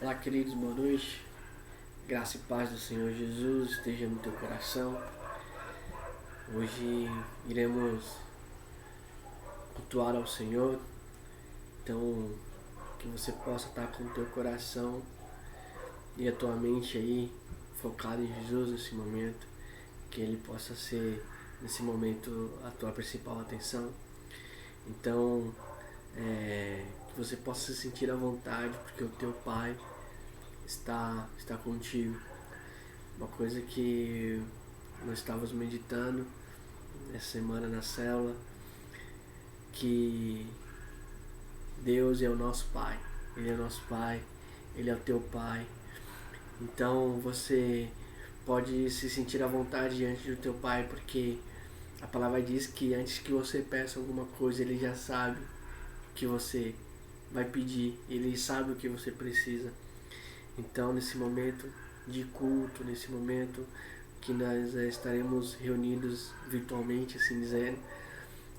Olá, queridos, boa noite. Graça e paz do Senhor Jesus esteja no teu coração. Hoje iremos cultuar ao Senhor. Então, que você possa estar com o teu coração e a tua mente aí focada em Jesus nesse momento. Que Ele possa ser, nesse momento, a tua principal atenção. Então, que você possa se sentir à vontade, porque o teu Pai está contigo. Uma coisa que nós estávamos meditando essa semana na célula, que Deus é o nosso Pai. Ele é o nosso Pai, Ele é o teu Pai. Então você pode se sentir à vontade diante do teu Pai, porque a palavra diz que antes que você peça alguma coisa, Ele já sabe o que você vai pedir, Ele sabe o que você precisa. Então, nesse momento de culto, nesse momento que nós estaremos reunidos virtualmente, assim dizendo,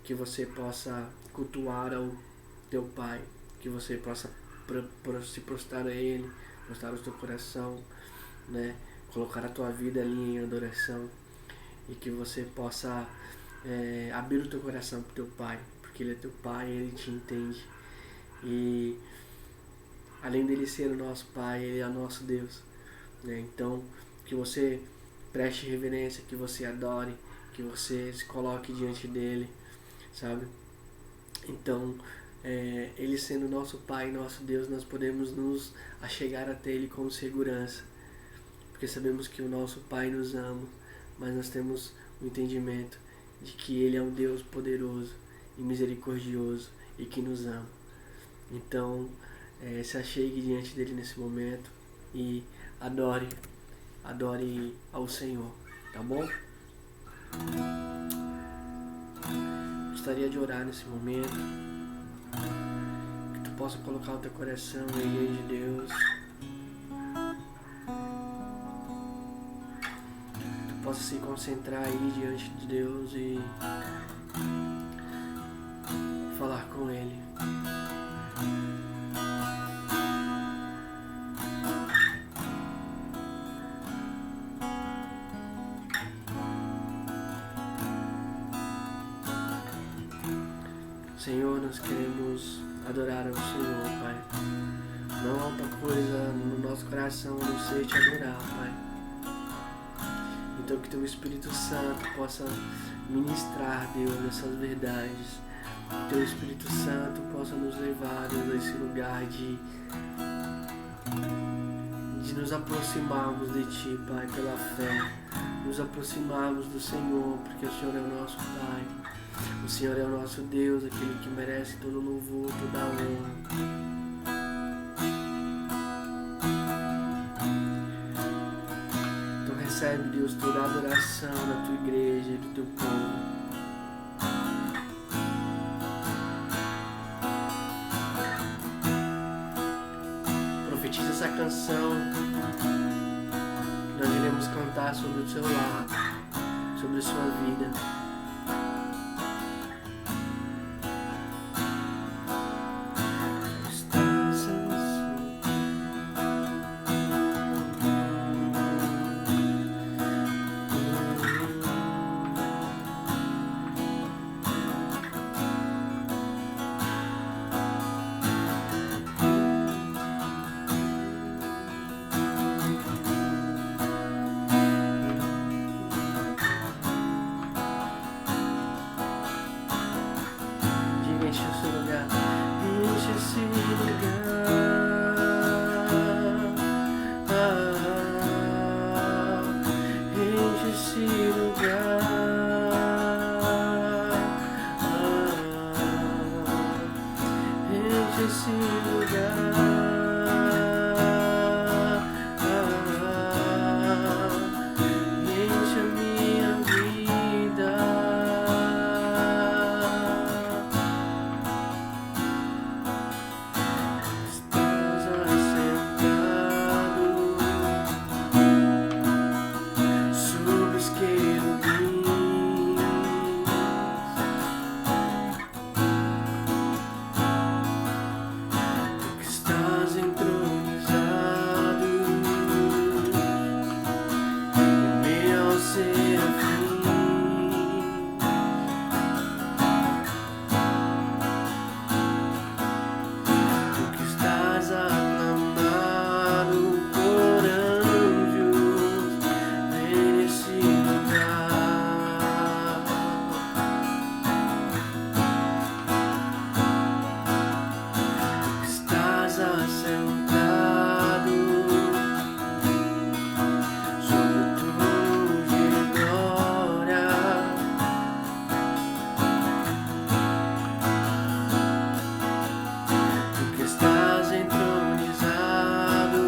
que você possa cultuar ao teu Pai, que você possa se prostrar a Ele, prostrar o teu coração, né? Colocar a tua vida ali em adoração, e que você possa abrir o teu coração para o teu Pai, porque Ele é teu Pai, Ele te entende. E além dele ser o nosso Pai, Ele é o nosso Deus, né? Então, que você preste reverência, que você adore, que você se coloque diante dele, sabe? Então, Ele sendo nosso Pai, nosso Deus, nós podemos nos achegar até Ele com segurança, porque sabemos que o nosso Pai nos ama, mas nós temos o entendimento de que Ele é um Deus poderoso e misericordioso e que nos ama. Então, se achegue diante dele nesse momento e adore ao Senhor, tá bom? Gostaria de orar nesse momento, que tu possa colocar o teu coração diante de Deus, que tu possa se concentrar aí diante de Deus e falar com Ele. Senhor, nós queremos adorar ao Senhor, Pai. Não há outra coisa no nosso coração a não ser te adorar, Pai. Então que teu Espírito Santo possa ministrar, Deus, essas verdades. Que teu Espírito Santo possa nos levar, Deus, a esse lugar de nos aproximarmos de Ti, Pai, pela fé. Nos aproximarmos do Senhor, porque o Senhor é o nosso Pai. O Senhor é o nosso Deus, aquele que merece todo louvor, toda honra. Então recebe, Deus, toda a adoração da tua igreja e do teu povo. Profetiza essa canção que nós iremos cantar sobre o seu lar, sobre a sua vida. assentado sobre o trono de glória. Tu que estás entronizado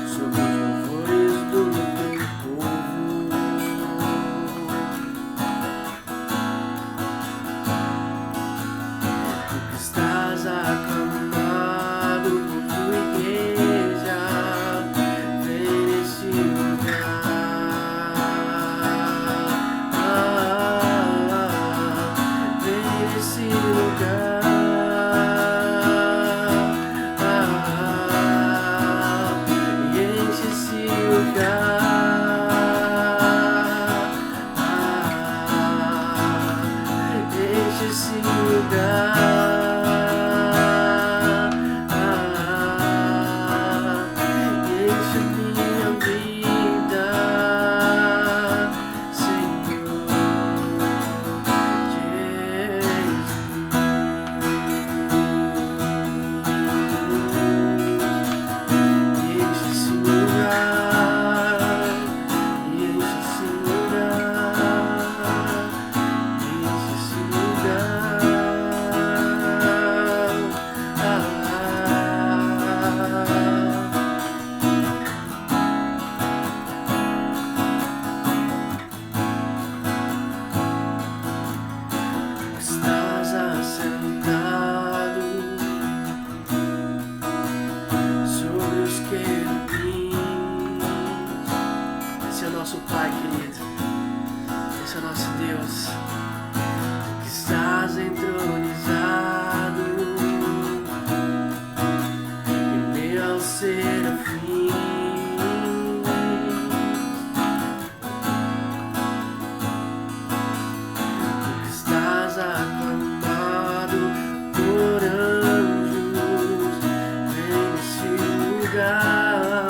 sobre os louvores do teu povo. Tu que estás aclamado por tua igreja, vem nesse lugar. Vem nesse lugar. E enche esse lugar. Enche esse lugar. Enche minha vida, Senhor Jesus. Enche esse lugar. Enche esse lugar. Enche esse lugar. Estás assentado sobre os querubins. Esse é o nosso Pai querido. Esse é o nosso Deus. Tu que estás entronizado em meio aos serafins. Tu que estás aclamado por anjos, vem nesse lugar.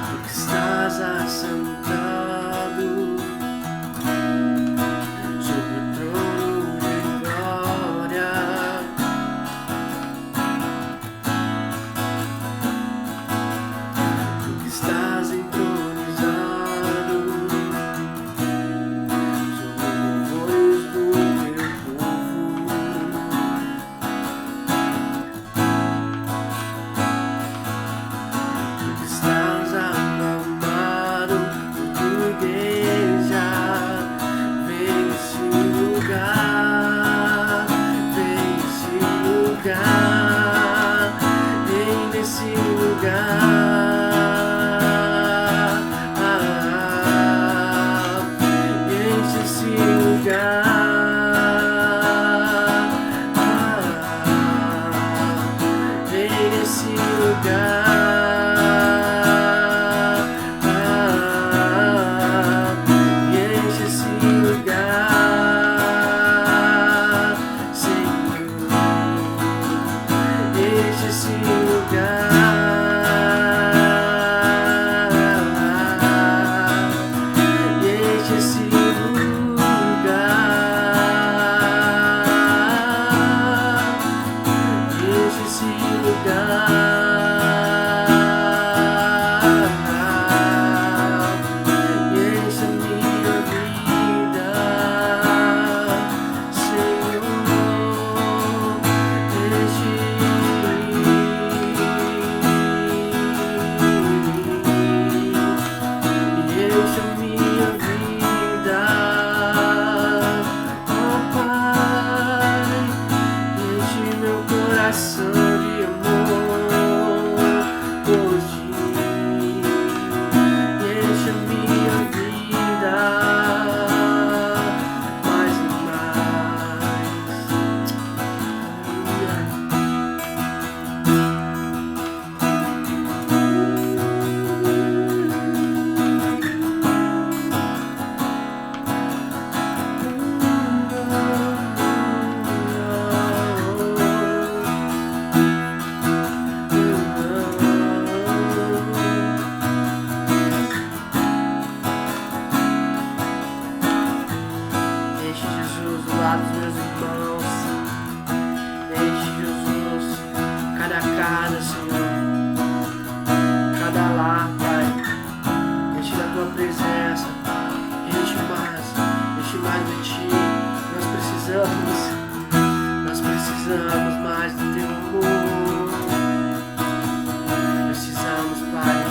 Tu que estás assentado sobre o trono de glória. Tu que estás entronizado sobre os louvores do teu povo. Tu que estás aclamado por tua igreja, vem nesse lugar. Vem nesse lugar. Vem nesse lugar. Enche esse lugar. Vem nesse lugar. Enche esse lugar, Senhor. Enche esse lugar. Enche esse lugar. lar dos meus irmãos. Enche, Jesus, cada casa, Senhor, cada lar, Pai. Enche da tua presença, enche mais de ti. Nós precisamos mais do teu amor. Precisamos, Pai.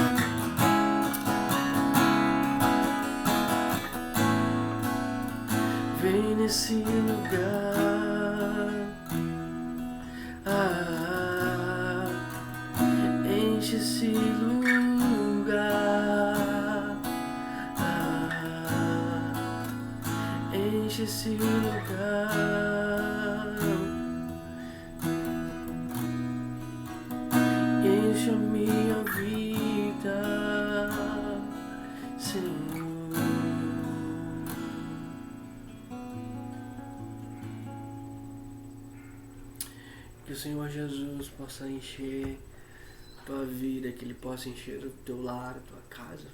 Vem nesse lugar, enche esse lugar, enche esse lugar, enche a minha vida, Senhor. Que o Senhor Jesus possa encher a tua vida, que Ele possa encher o teu lar, a tua casa.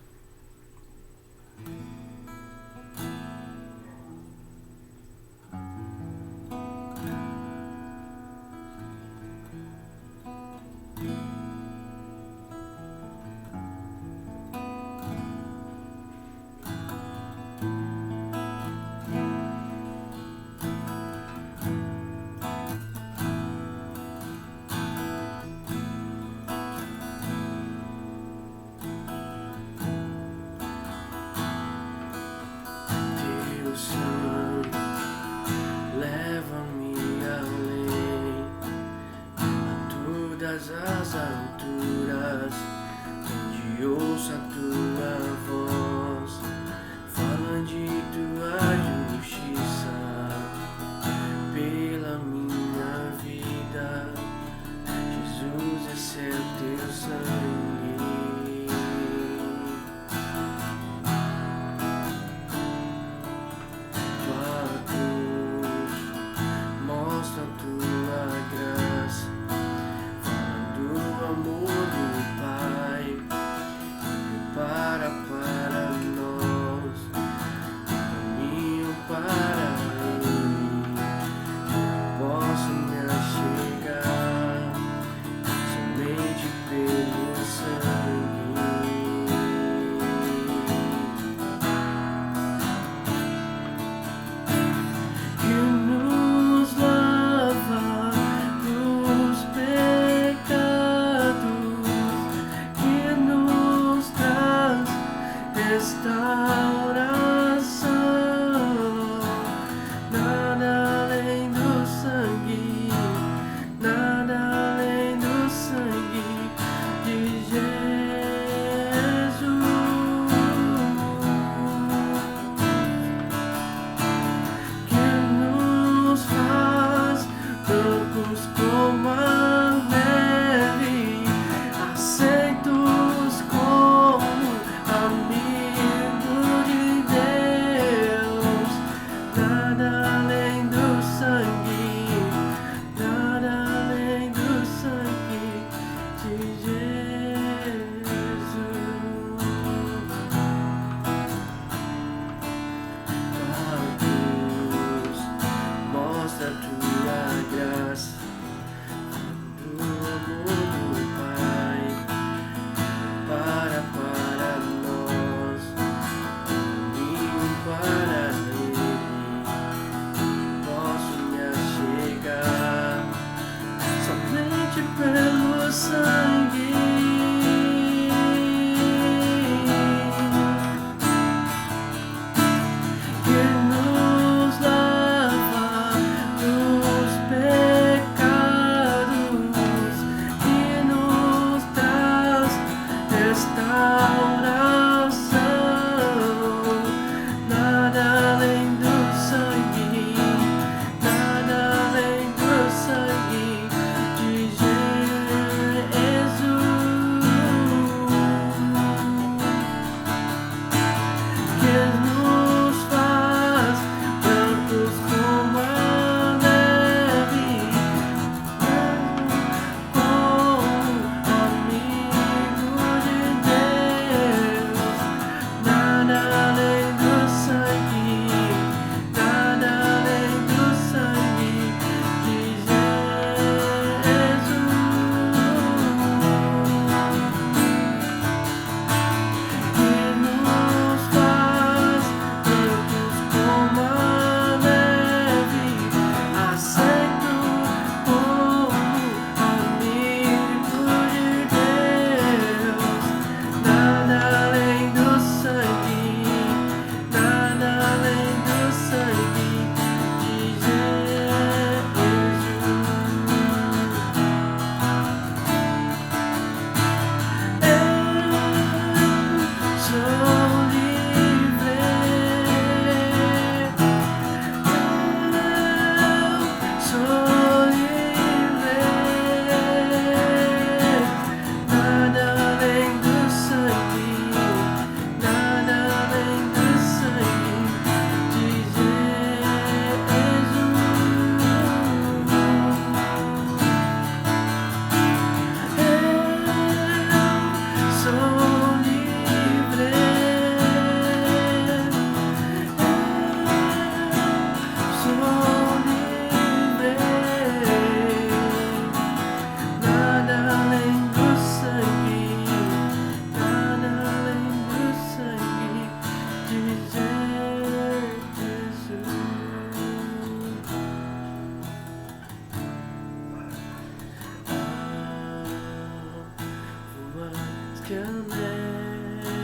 que a neve,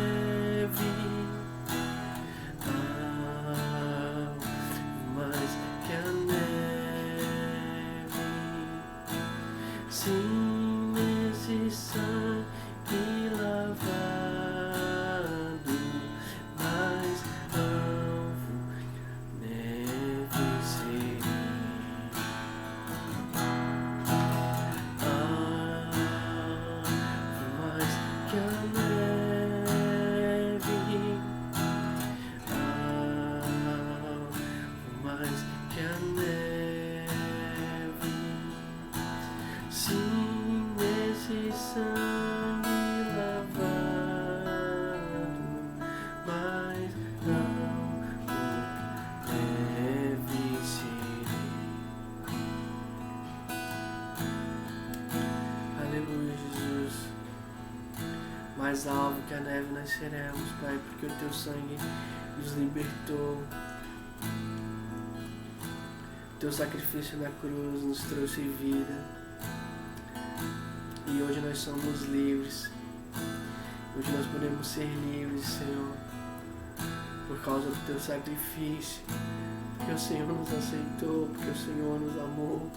mais que a neve, sim, nesse sangue lavado, mais alvo neve serei. Mais que a neve, mais que a neve, sim, nesse sangue lavado, mais alvo neve serei. Aleluia, Jesus. Mais alvo que a neve nós seremos, Pai, porque o Teu sangue nos libertou. O Teu sacrifício na cruz nos trouxe vida. E hoje nós somos livres. Hoje nós podemos ser livres, Senhor, por causa do Teu sacrifício. Porque o Senhor nos aceitou, porque o Senhor nos amou.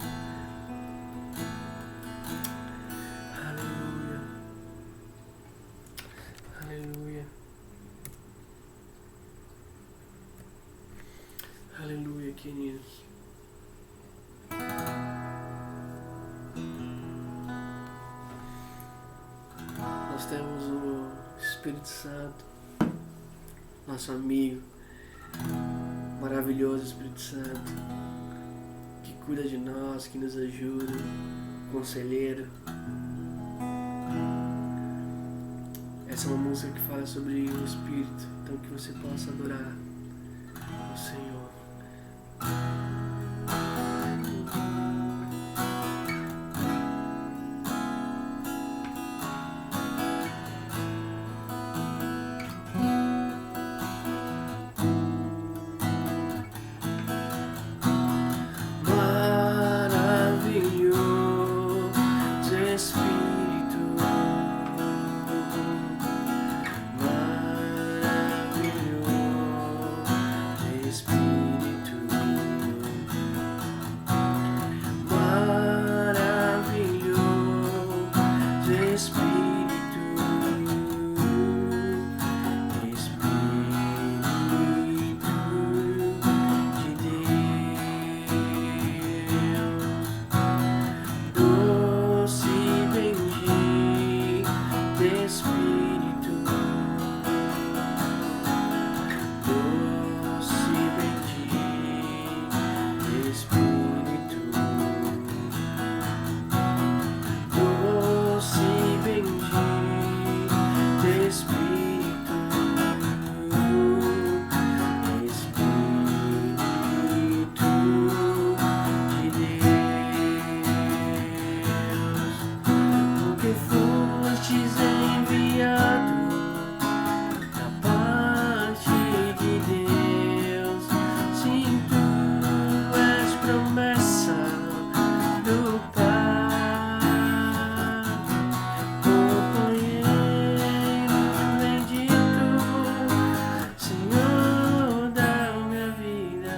Aleluia. Aleluia. Aleluia, queridos. Nós temos o Espírito Santo, nosso amigo, maravilhoso Espírito Santo, que cuida de nós, que nos ajuda, conselheiro. Essa é uma música que fala sobre o Espírito, então que você possa adorar o Senhor. Maravilhoso Espírito, maravilhoso Espírito, maravilhoso Espírito, Espírito de Deus, doce bendito Espírito, doce bendito Espírito, doce bendito Espírito, Espírito de Deus, porque fostes enviado da parte de Deus, sim, tu és promessa do Pai, companheiro bendito, Senhor da minha vida,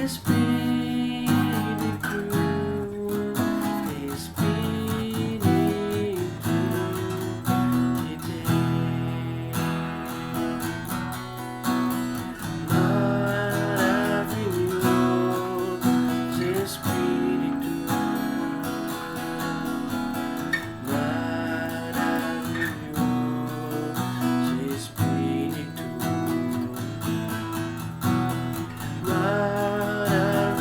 Espírito, Espírito de Deus, maravilhoso Espírito, maravilhoso Espírito, maravilhoso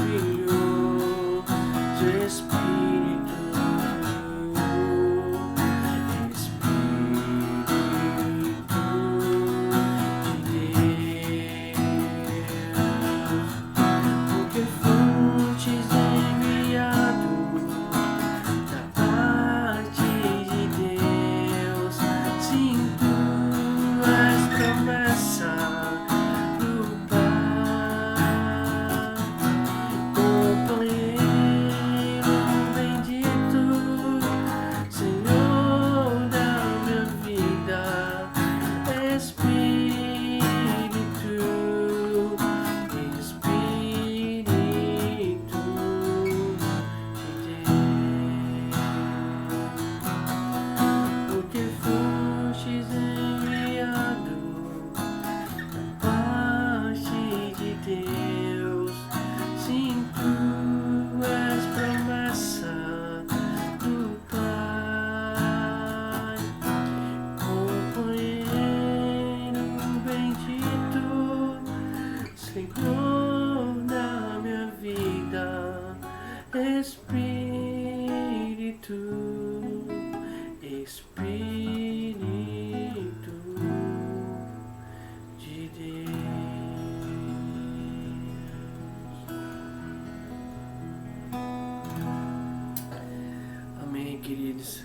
queridos,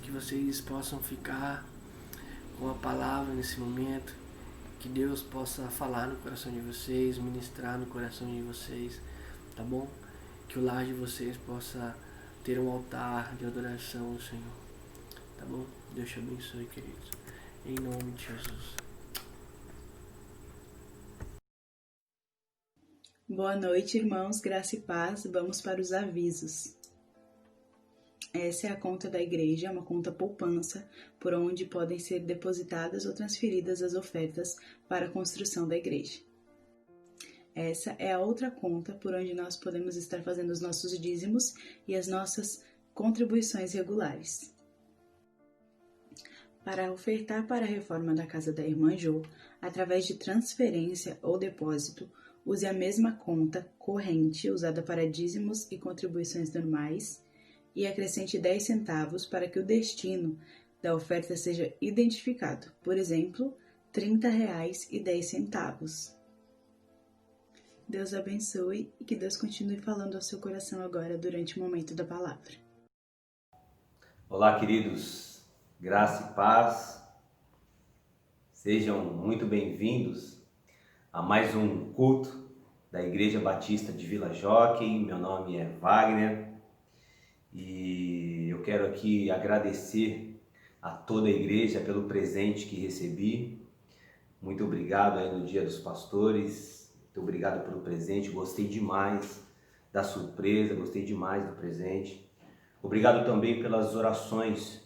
que vocês possam ficar com a palavra nesse momento, que Deus possa falar no coração de vocês, ministrar no coração de vocês, tá bom? Que o lar de vocês possa ter um altar de adoração ao Senhor, tá bom? Deus te abençoe, queridos, em nome de Jesus. Boa noite, irmãos, graça e paz. Vamos para os avisos. Essa é a conta da igreja, uma conta poupança, por onde podem ser depositadas ou transferidas as ofertas para a construção da igreja. Essa é a outra conta por onde nós podemos estar fazendo os nossos dízimos e as nossas contribuições regulares. Para ofertar para a reforma da casa da irmã Jo, através de transferência ou depósito, use a mesma conta corrente usada para dízimos e contribuições normais e acrescente 10 centavos para que o destino da oferta seja identificado. Por exemplo, R$30,10. Deus abençoe e que Deus continue falando ao seu coração agora durante o momento da palavra. Olá, queridos, graça e paz. Sejam muito bem-vindos a mais um culto da Igreja Batista de Vila Jockey. Meu nome é Wagner e eu quero aqui agradecer a toda a igreja pelo presente que recebi. Muito obrigado aí no Dia dos Pastores, muito obrigado pelo presente, gostei demais da surpresa, gostei demais do presente. Obrigado também pelas orações,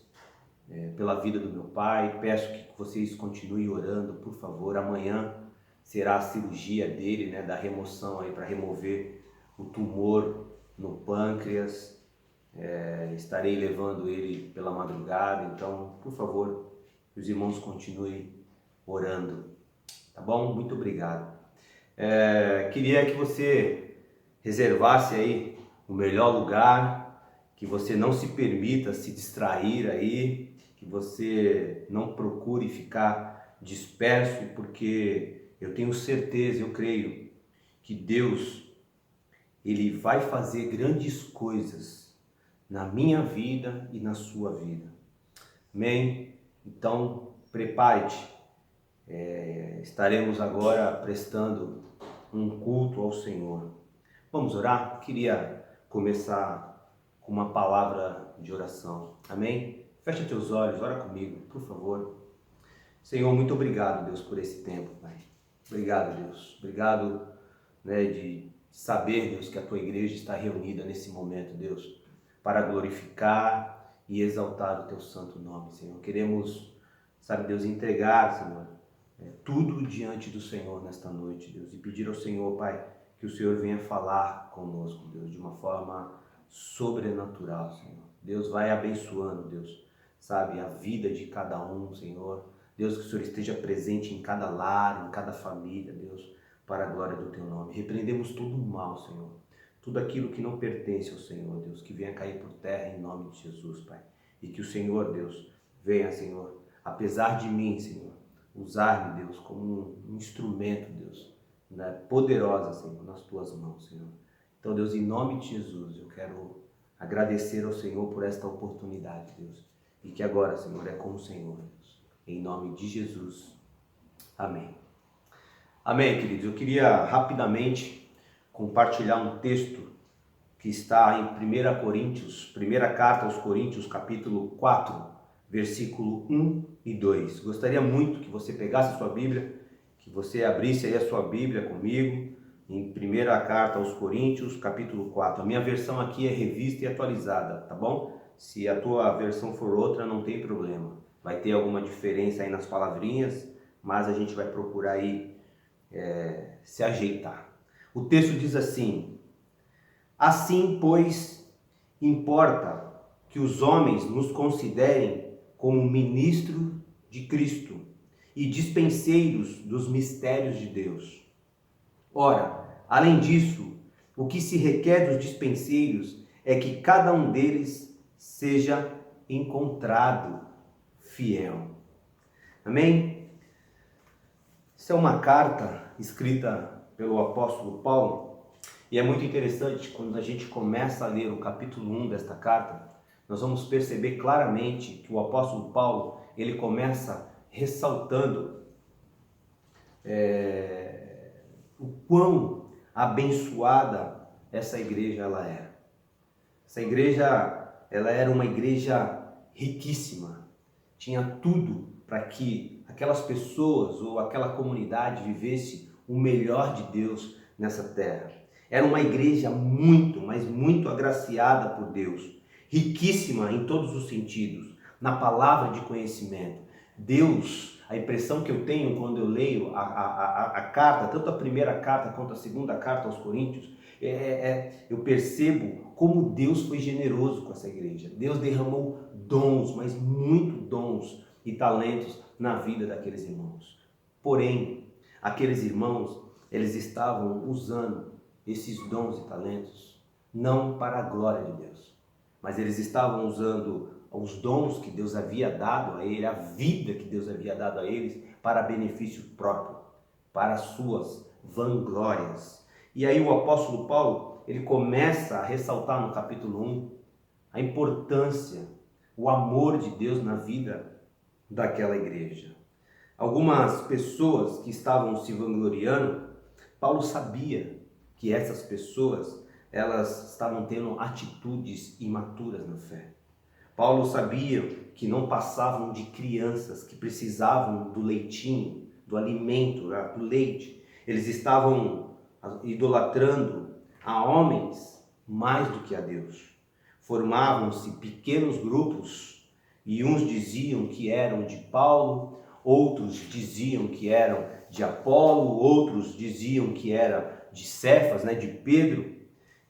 pela vida do meu pai. Peço que vocês continuem orando, por favor. Amanhã será a cirurgia dele, da remoção aí para remover o tumor no pâncreas. Estarei levando ele pela madrugada, então, por favor, que os irmãos continuem orando, tá bom? Muito obrigado. Queria que você reservasse aí o melhor lugar, que você não se permita se distrair aí, que você não procure ficar disperso, porque eu tenho certeza, eu creio que Deus, Ele vai fazer grandes coisas na minha vida e na sua vida. Amém? Então, prepare-te. Estaremos agora prestando um culto ao Senhor. Vamos orar? Queria começar com uma palavra de oração. Amém? Fecha teus olhos, ora comigo, por favor. Senhor, muito obrigado, Deus, por esse tempo, Pai. Obrigado, Deus. Obrigado, de saber, Deus, que a tua igreja está reunida nesse momento, Deus, para glorificar e exaltar o teu santo nome, Senhor. Queremos, Deus, entregar, Senhor, tudo diante do Senhor nesta noite, Deus, e pedir ao Senhor, Pai, que o Senhor venha falar conosco, Deus, de uma forma sobrenatural, Senhor. Deus, vai abençoando, Deus, a vida de cada um, Senhor. Deus, que o Senhor esteja presente em cada lar, em cada família, Deus, para a glória do teu nome. Repreendemos todo o mal, Senhor. Tudo aquilo que não pertence ao Senhor, Deus, que venha cair por terra em nome de Jesus, Pai. E que o Senhor, Deus, venha, Senhor, apesar de mim, Senhor, usar-me, Deus, como um instrumento, Deus, poderosa, Senhor, nas tuas mãos, Senhor. Então, Deus, em nome de Jesus, eu quero agradecer ao Senhor por esta oportunidade, Deus. E que agora, Senhor, é com o Senhor, Deus. Em nome de Jesus. Amém. Amém, queridos. Eu queria rapidamente compartilhar um texto que está em 1 Coríntios, primeira carta aos Coríntios, capítulo 4, versículo 1 e 2. Gostaria muito que você pegasse a sua Bíblia, que você abrisse aí a sua Bíblia comigo, em primeira carta aos Coríntios, capítulo 4. A minha versão aqui é revista e atualizada, tá bom? Se a tua versão for outra, não tem problema. Vai ter alguma diferença aí nas palavrinhas, mas a gente vai procurar aí se ajeitar. O texto diz assim: assim, pois, importa que os homens nos considerem como ministros de Cristo e dispenseiros dos mistérios de Deus. Ora, além disso, o que se requer dos dispenseiros é que cada um deles seja encontrado fiel. Amém? Isso é uma carta escrita pelo apóstolo Paulo, e é muito interessante quando a gente começa a ler o capítulo 1 desta carta, nós vamos perceber claramente que o apóstolo Paulo, ele começa ressaltando o quão abençoada essa igreja ela era. Essa igreja, ela era uma igreja riquíssima, tinha tudo para que aquelas pessoas ou aquela comunidade vivesse o melhor de Deus nessa terra. Era uma igreja muito, mas muito agraciada por Deus, riquíssima em todos os sentidos, na palavra de conhecimento. Deus, a impressão que eu tenho quando eu leio a carta, tanto a primeira carta quanto a segunda carta aos Coríntios, eu percebo como Deus foi generoso com essa igreja. Deus derramou dons, mas muito dons e talentos na vida daqueles irmãos. Porém, aqueles irmãos, eles estavam usando esses dons e talentos não para a glória de Deus, mas eles estavam usando os dons que Deus havia dado a ele, a vida que Deus havia dado a eles, para benefício próprio, para as suas vanglórias. E aí o apóstolo Paulo, ele começa a ressaltar no capítulo 1 a importância, o amor de Deus na vida daquela igreja. Algumas pessoas que estavam se vangloriando, Paulo sabia que essas pessoas, elas estavam tendo atitudes imaturas na fé. Paulo sabia que não passavam de crianças que precisavam do leitinho, do alimento, do leite. Eles estavam idolatrando a homens mais do que a Deus. Formavam-se pequenos grupos e uns diziam que eram de Paulo, outros diziam que eram de Apolo, outros diziam que era de Cefas, de Pedro,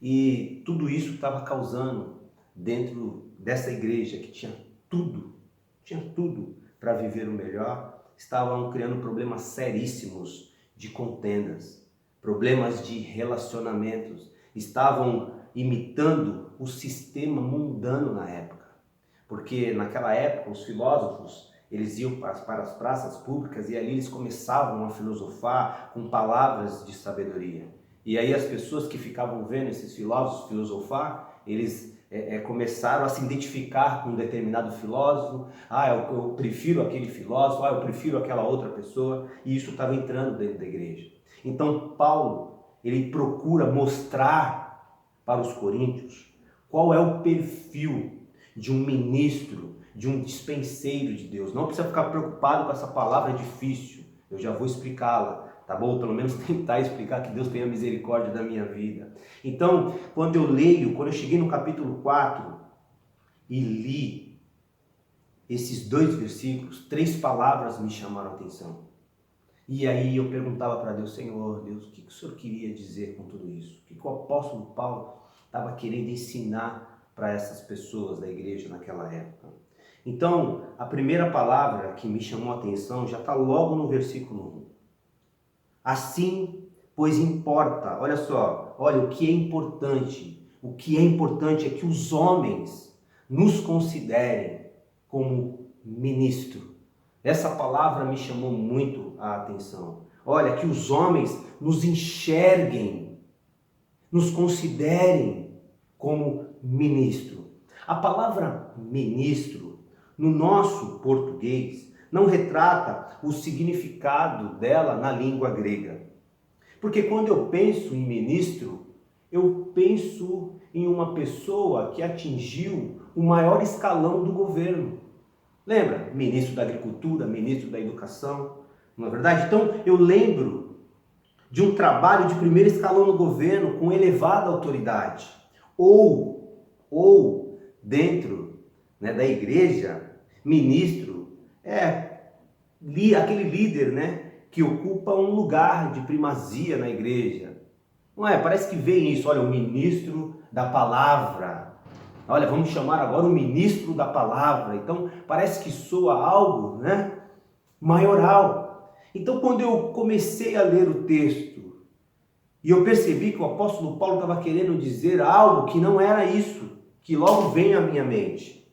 e tudo isso estava causando dentro dessa igreja que tinha tudo para viver o melhor, estavam criando problemas seríssimos de contendas, problemas de relacionamentos, estavam imitando o sistema mundano na época, porque naquela época os filósofos, eles iam para as praças públicas e ali eles começavam a filosofar com palavras de sabedoria. E aí as pessoas que ficavam vendo esses filósofos filosofar, eles começaram a se identificar com um determinado filósofo. Eu prefiro aquele filósofo, eu prefiro aquela outra pessoa. E isso estava entrando dentro da igreja. Então Paulo, ele procura mostrar para os coríntios qual é o perfil de um ministro, de um dispenseiro de Deus. Não precisa ficar preocupado com essa palavra difícil, eu já vou explicá-la, tá bom? Pelo menos tentar explicar, que Deus tenha misericórdia da minha vida. Então, quando eu cheguei no capítulo 4 e li esses 2 versículos, 3 palavras me chamaram a atenção. E aí eu perguntava para Deus, Senhor, Deus, o que o Senhor queria dizer com tudo isso? O que o apóstolo Paulo estava querendo ensinar para essas pessoas da igreja naquela época? Então, a primeira palavra que me chamou a atenção já está logo no versículo 1. Assim, pois importa, olha só, o que é importante. O que é importante é que os homens nos considerem como ministro. Essa palavra me chamou muito a atenção. Olha, que os homens nos enxerguem, nos considerem como ministro. A palavra ministro, no nosso português, não retrata o significado dela na língua grega. Porque quando eu penso em ministro, eu penso em uma pessoa que atingiu o maior escalão do governo. Lembra? Ministro da Agricultura, ministro da Educação, não é verdade? Então eu lembro de um trabalho de primeiro escalão no governo com elevada autoridade. Ou dentro da igreja, ministro aquele líder, que ocupa um lugar de primazia na igreja. Não é? Parece que vem isso, o ministro da palavra. Vamos chamar agora o ministro da palavra. Então, parece que soa algo, maioral. Então, quando eu comecei a ler o texto, e eu percebi que o apóstolo Paulo estava querendo dizer algo que não era isso, que logo veio à minha mente.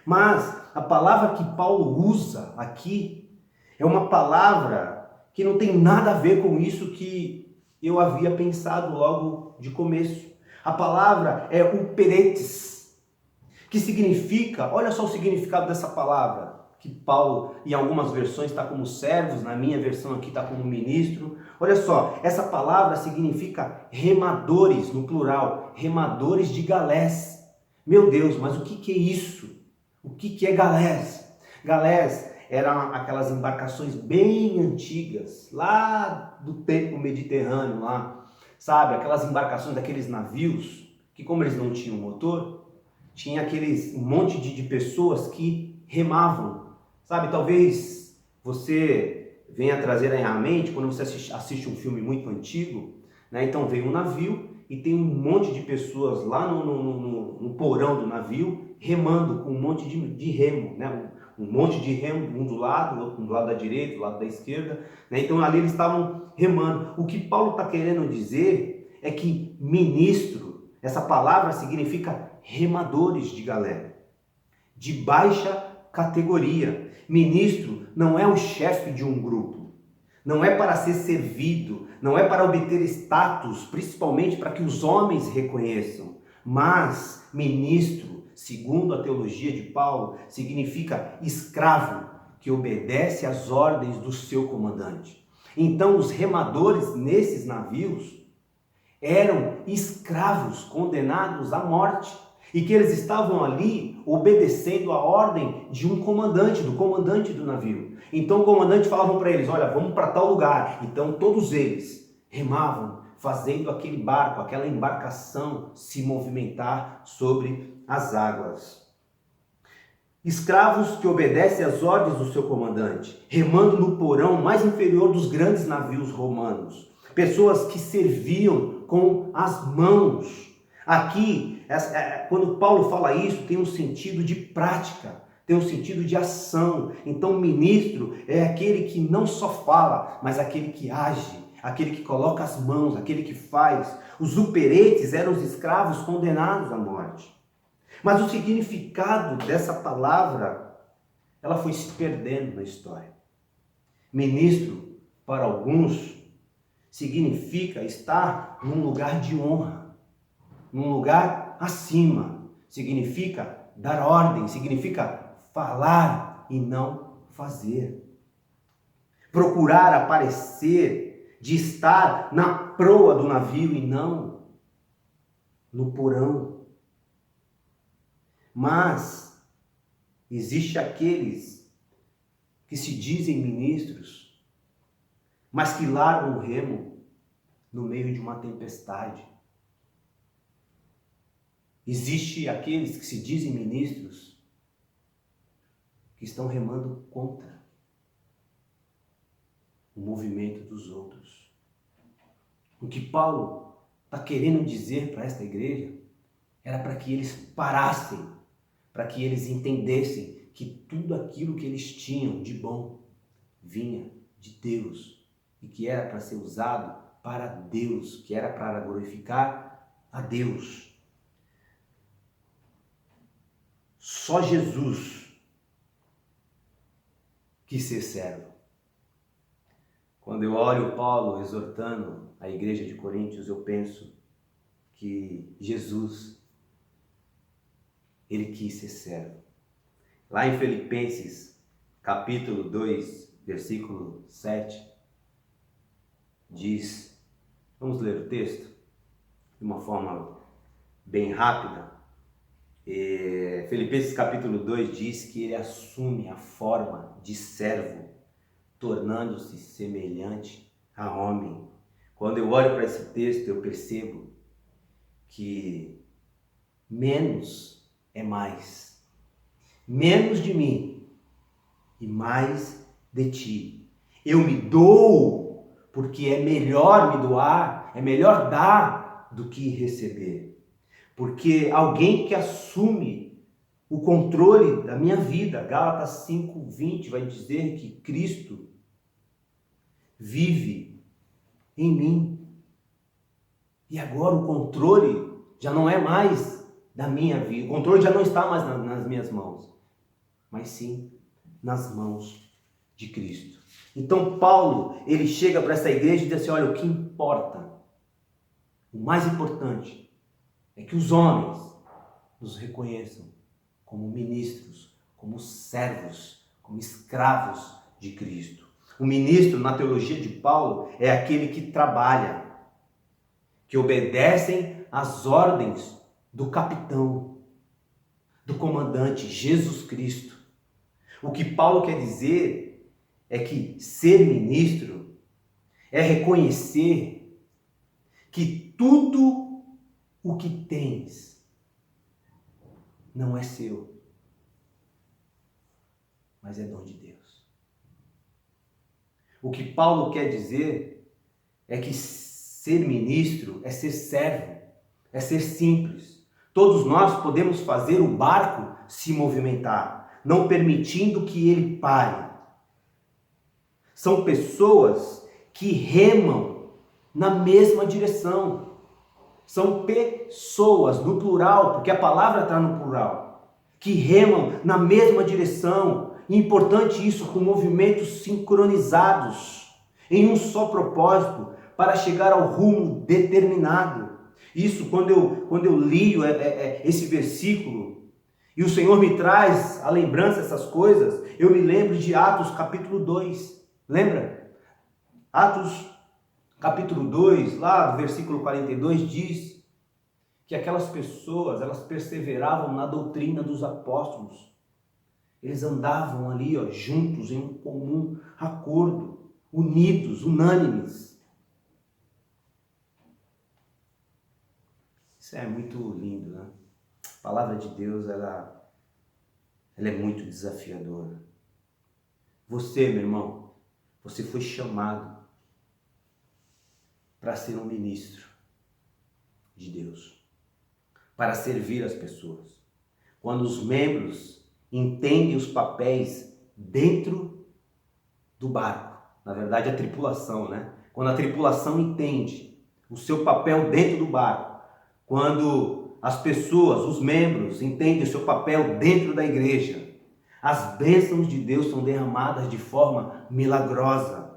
Mas a palavra que Paulo usa aqui é uma palavra que não tem nada a ver com isso que eu havia pensado logo de começo. A palavra é uperetes, que significa, olha só o significado dessa palavra, que Paulo, em algumas versões, está como servos, na minha versão aqui está como ministro. Olha só, essa palavra significa remadores, no plural, remadores de galés. Meu Deus, mas o que é isso? O que é galés? Galés eram aquelas embarcações bem antigas, lá do tempo mediterrâneo, lá, sabe? Aquelas embarcações daqueles navios, que como eles não tinham motor, tinha um monte de pessoas que remavam, sabe? Talvez você venha trazer aí à mente, quando você assiste um filme muito antigo, né? Então vem um navio e tem um monte de pessoas lá no porão do navio, remando com um monte de remo, né? Um monte de remo, um do lado, outro do lado da direita, do lado da esquerda, né? Então ali eles estavam remando. O que Paulo está querendo dizer é que ministro, essa palavra significa remadores de galé, de baixa categoria. Ministro não é o chefe de um grupo, não é para ser servido, não é para obter status, principalmente para que os homens reconheçam, mas ministro, segundo a teologia de Paulo, significa escravo que obedece às ordens do seu comandante. Então os remadores nesses navios eram escravos condenados à morte e que eles estavam ali obedecendo a ordem de um comandante, do comandante do navio. Então o comandante falava para eles, olha, vamos para tal lugar. Então todos eles remavam, fazendo aquele barco, aquela embarcação se movimentar sobre as águas. Escravos que obedecem às ordens do seu comandante, remando no porão mais inferior dos grandes navios romanos. Pessoas que serviam com as mãos. Aqui, quando Paulo fala isso, tem um sentido de prática, tem um sentido de ação. Então, ministro é aquele que não só fala, mas aquele que age, aquele que coloca as mãos, aquele que faz. Os uperetes eram os escravos condenados à morte. Mas o significado dessa palavra, ela foi se perdendo na história. Ministro, para alguns, significa estar num lugar de honra, num lugar acima. Significa dar ordem, significa falar e não fazer. Procurar aparecer, de estar na proa do navio e não no porão. Mas existe aqueles que se dizem ministros, mas que largam o remo no meio de uma tempestade. Existe aqueles que se dizem ministros que estão remando contra o movimento dos outros. O que Paulo está querendo dizer para esta igreja era para que eles parassem, para que eles entendessem que tudo aquilo que eles tinham de bom vinha de Deus e que era para ser usado para Deus, que era para glorificar a Deus. Só Jesus quis ser servo. Quando eu olho Paulo exortando a igreja de Coríntios, eu penso que Jesus, ele quis ser servo. Lá em Filipenses, capítulo 2, versículo 7, diz, vamos ler o texto de uma forma bem rápida. Filipenses capítulo 2 diz que ele assume a forma de servo, tornando-se semelhante a homem. Quando eu olho para esse texto, eu percebo que menos é mais. Menos de mim e mais de ti. Eu me dou porque é melhor me doar, é melhor dar do que receber. Porque alguém que assume o controle da minha vida, Gálatas 5:20 vai dizer que Cristo vive em mim. E agora o controle já não é mais da minha vida, o controle já não está mais nas minhas mãos, mas sim nas mãos de Cristo. Então Paulo, ele chega para essa igreja e diz assim, olha, o que importa, o mais importante, é que os homens nos reconheçam como ministros, como servos, como escravos de Cristo. O ministro, na teologia de Paulo, é aquele que trabalha, que obedecem às ordens do capitão, do comandante Jesus Cristo. O que Paulo quer dizer é que ser ministro é reconhecer que tudo o que tens não é seu, mas é dom de Deus. O que Paulo quer dizer é que ser ministro é ser servo, é ser simples. Todos nós podemos fazer o barco se movimentar, não permitindo que ele pare. São pessoas que remam na mesma direção. São pessoas, no plural, porque a palavra está no plural, que remam na mesma direção. Importante isso, com movimentos sincronizados, em um só propósito, para chegar ao rumo determinado. Isso, quando eu li esse versículo, e o Senhor me traz a lembrança dessas coisas, eu me lembro de Atos capítulo 2. Lembra? Atos capítulo 2, lá do versículo 42, diz que aquelas pessoas, elas perseveravam na doutrina dos apóstolos. Eles andavam ali, juntos, em um comum acordo, unidos, unânimes. Isso é muito lindo, né? A palavra de Deus, ela é muito desafiadora. Você, meu irmão, você foi chamado para ser um ministro de Deus, para servir as pessoas. Quando os membros entendem os papéis dentro do barco, na verdade a tripulação, né? Quando a tripulação entende o seu papel dentro do barco, quando as pessoas, os membros, entendem o seu papel dentro da igreja, as bênçãos de Deus são derramadas de forma milagrosa.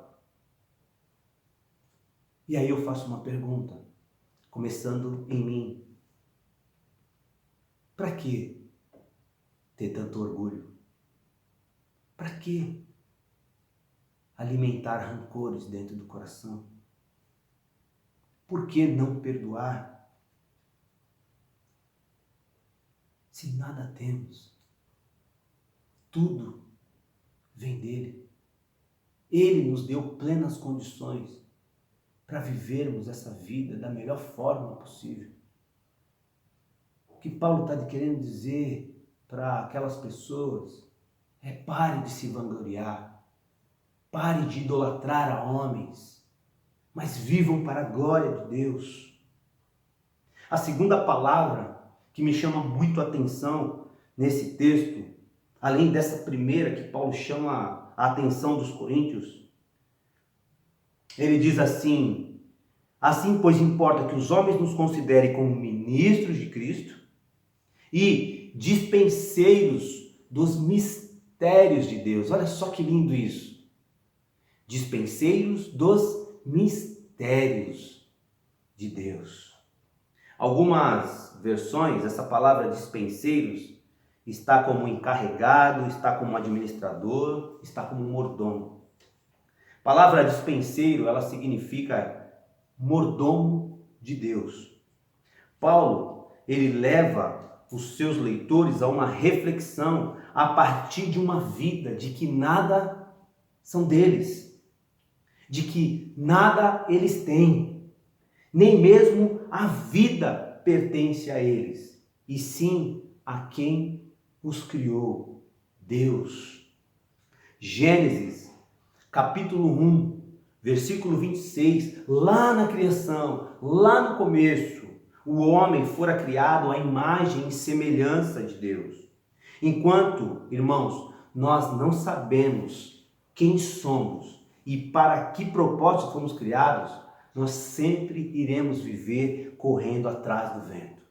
E aí eu faço uma pergunta, começando em mim. Para que ter tanto orgulho? Para que alimentar rancores dentro do coração? Por que não perdoar? Se nada temos, tudo vem dele. Ele nos deu plenas condições para vivermos essa vida da melhor forma possível. O que Paulo está querendo dizer para aquelas pessoas é: pare de se vangloriar, pare de idolatrar a homens, mas vivam para a glória de Deus. A segunda palavra que me chama muito a atenção nesse texto, além dessa primeira que Paulo chama a atenção dos coríntios, ele diz assim: assim, pois, importa que os homens nos considerem como ministros de Cristo e dispenseiros dos mistérios de Deus. Olha só que lindo isso. Dispenseiros dos mistérios de Deus. Algumas versões, essa palavra dispenseiros está como encarregado, está como administrador, está como mordomo. A palavra dispenseiro, ela significa mordomo de Deus. Paulo, ele leva os seus leitores a uma reflexão a partir de uma vida de que nada são deles, de que nada eles têm, nem mesmo a vida pertence a eles, e sim a quem os criou, Deus. Gênesis, capítulo 1, versículo 26, lá na criação, lá no começo, o homem fora criado à imagem e semelhança de Deus. Enquanto, irmãos, nós não sabemos quem somos e para que propósito fomos criados, nós sempre iremos viver correndo atrás do vento.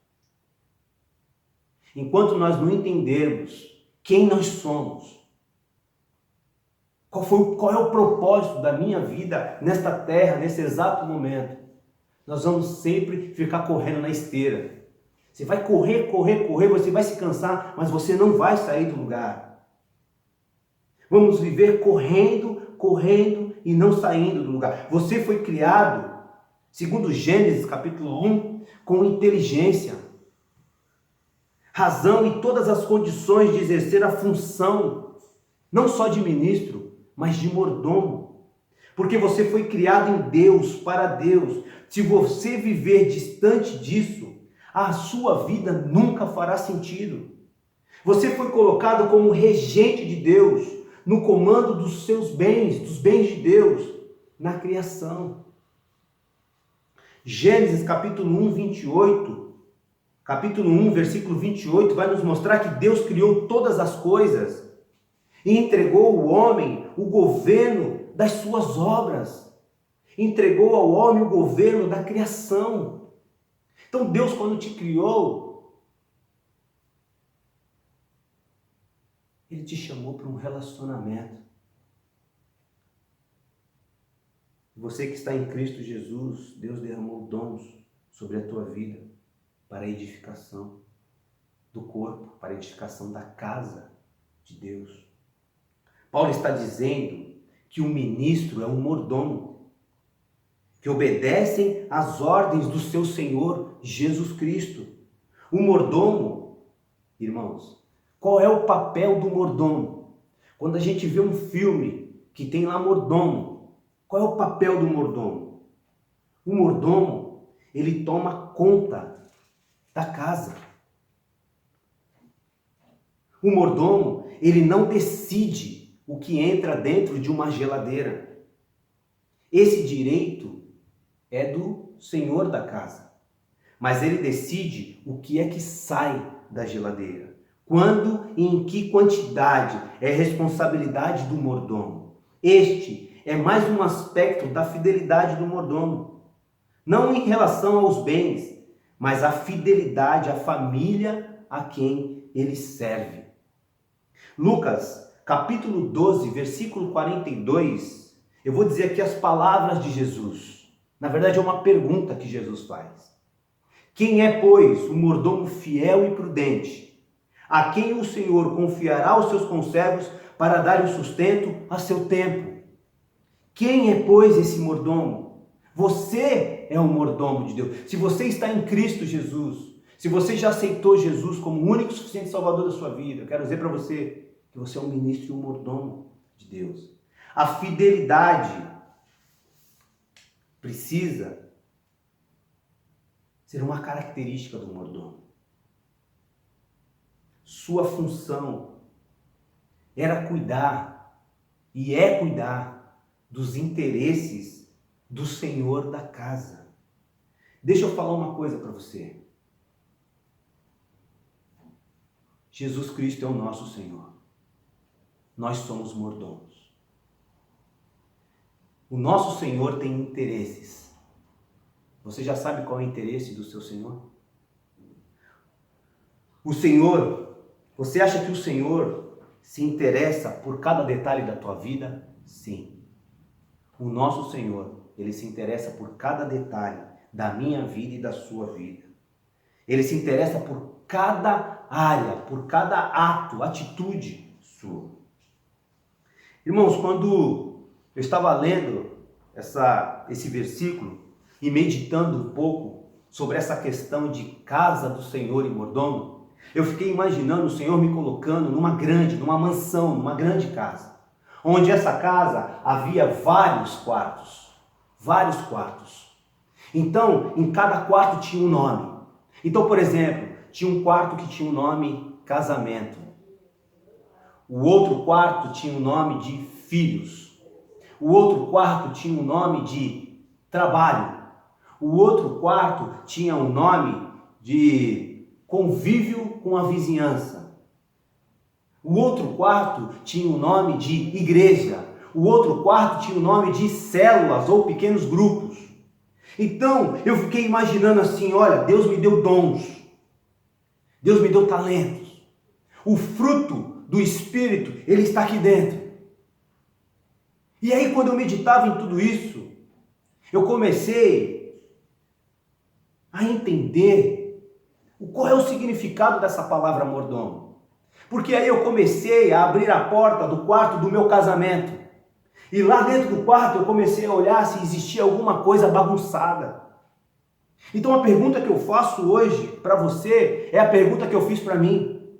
Enquanto nós não entendermos quem nós somos, qual é o propósito da minha vida nesta terra, nesse exato momento, nós vamos sempre ficar correndo na esteira. Você vai correr, correr, correr, você vai se cansar, mas você não vai sair do lugar. Vamos viver correndo, correndo e não saindo do lugar. Você foi criado, segundo Gênesis capítulo 1, com inteligência, razão e todas as condições de exercer a função, não só de ministro, mas de mordomo. Porque você foi criado em Deus, para Deus. Se você viver distante disso, a sua vida nunca fará sentido. Você foi colocado como regente de Deus, no comando dos seus bens, dos bens de Deus, na criação. Gênesis capítulo 1, 28, capítulo 1, versículo 28, vai nos mostrar que Deus criou todas as coisas e entregou ao homem o governo das suas obras. Entregou ao homem o governo da criação. Então Deus, quando te criou, Ele te chamou para um relacionamento. Você que está em Cristo Jesus, Deus derramou dons sobre a tua vida para a edificação do corpo, para a edificação da casa de Deus. Paulo está dizendo que o ministro é um mordomo, que obedecem às ordens do seu Senhor Jesus Cristo. O mordomo, irmãos, qual é o papel do mordomo? Quando a gente vê um filme que tem lá mordomo, qual é o papel do mordomo? O mordomo, ele toma conta da casa. O mordomo, ele não decide o que entra dentro de uma geladeira. Esse direito é do senhor da casa, mas ele decide o que é que sai da geladeira. Quando e em que quantidade é responsabilidade do mordomo. Este é mais um aspecto da fidelidade do mordomo. Não em relação aos bens, mas a fidelidade à família a quem ele serve. Lucas, capítulo 12, versículo 42, eu vou dizer aqui as palavras de Jesus. Na verdade, é uma pergunta que Jesus faz. Quem é, pois, o mordomo fiel e prudente, a quem o Senhor confiará os seus conservos para dar o sustento a seu tempo? Quem é, pois, esse mordomo? Você é o mordomo de Deus. Se você está em Cristo Jesus, se você já aceitou Jesus como o único e suficiente Salvador da sua vida, eu quero dizer para você que você é um ministro e um mordomo de Deus. A fidelidade precisa ser uma característica do mordomo. Sua função era cuidar e é cuidar dos interesses do Senhor da casa. Deixa eu falar uma coisa para você. Jesus Cristo é o nosso Senhor. Nós somos mordomos. O nosso Senhor tem interesses. Você já sabe qual é o interesse do seu Senhor? O Senhor, você acha que o Senhor se interessa por cada detalhe da tua vida? Sim. O nosso Senhor, Ele se interessa por cada detalhe da minha vida e da sua vida. Ele se interessa por cada área, por cada ato, atitude sua. Irmãos, quando eu estava lendo esse versículo e meditando um pouco sobre essa questão de casa do Senhor e mordomo, eu fiquei imaginando o Senhor me colocando numa mansão, numa grande casa, onde essa casa havia vários quartos. Então, em cada quarto tinha um nome. Então, por exemplo, tinha um quarto que tinha o nome casamento. O outro quarto tinha o nome de filhos. O outro quarto tinha o nome de trabalho. O outro quarto tinha o nome de convívio com a vizinhança. O outro quarto tinha o nome de igreja. O outro quarto tinha o nome de células ou pequenos grupos. Então, eu fiquei imaginando assim, olha, Deus me deu dons. Deus me deu talentos. O fruto do Espírito, ele está aqui dentro. E aí, quando eu meditava em tudo isso, eu comecei a entender Qual é o significado dessa palavra mordomo? Porque aí eu comecei a abrir a porta do quarto do meu casamento. E lá dentro do quarto eu comecei a olhar se existia alguma coisa bagunçada. Então a pergunta que eu faço hoje para você é a pergunta que eu fiz para mim.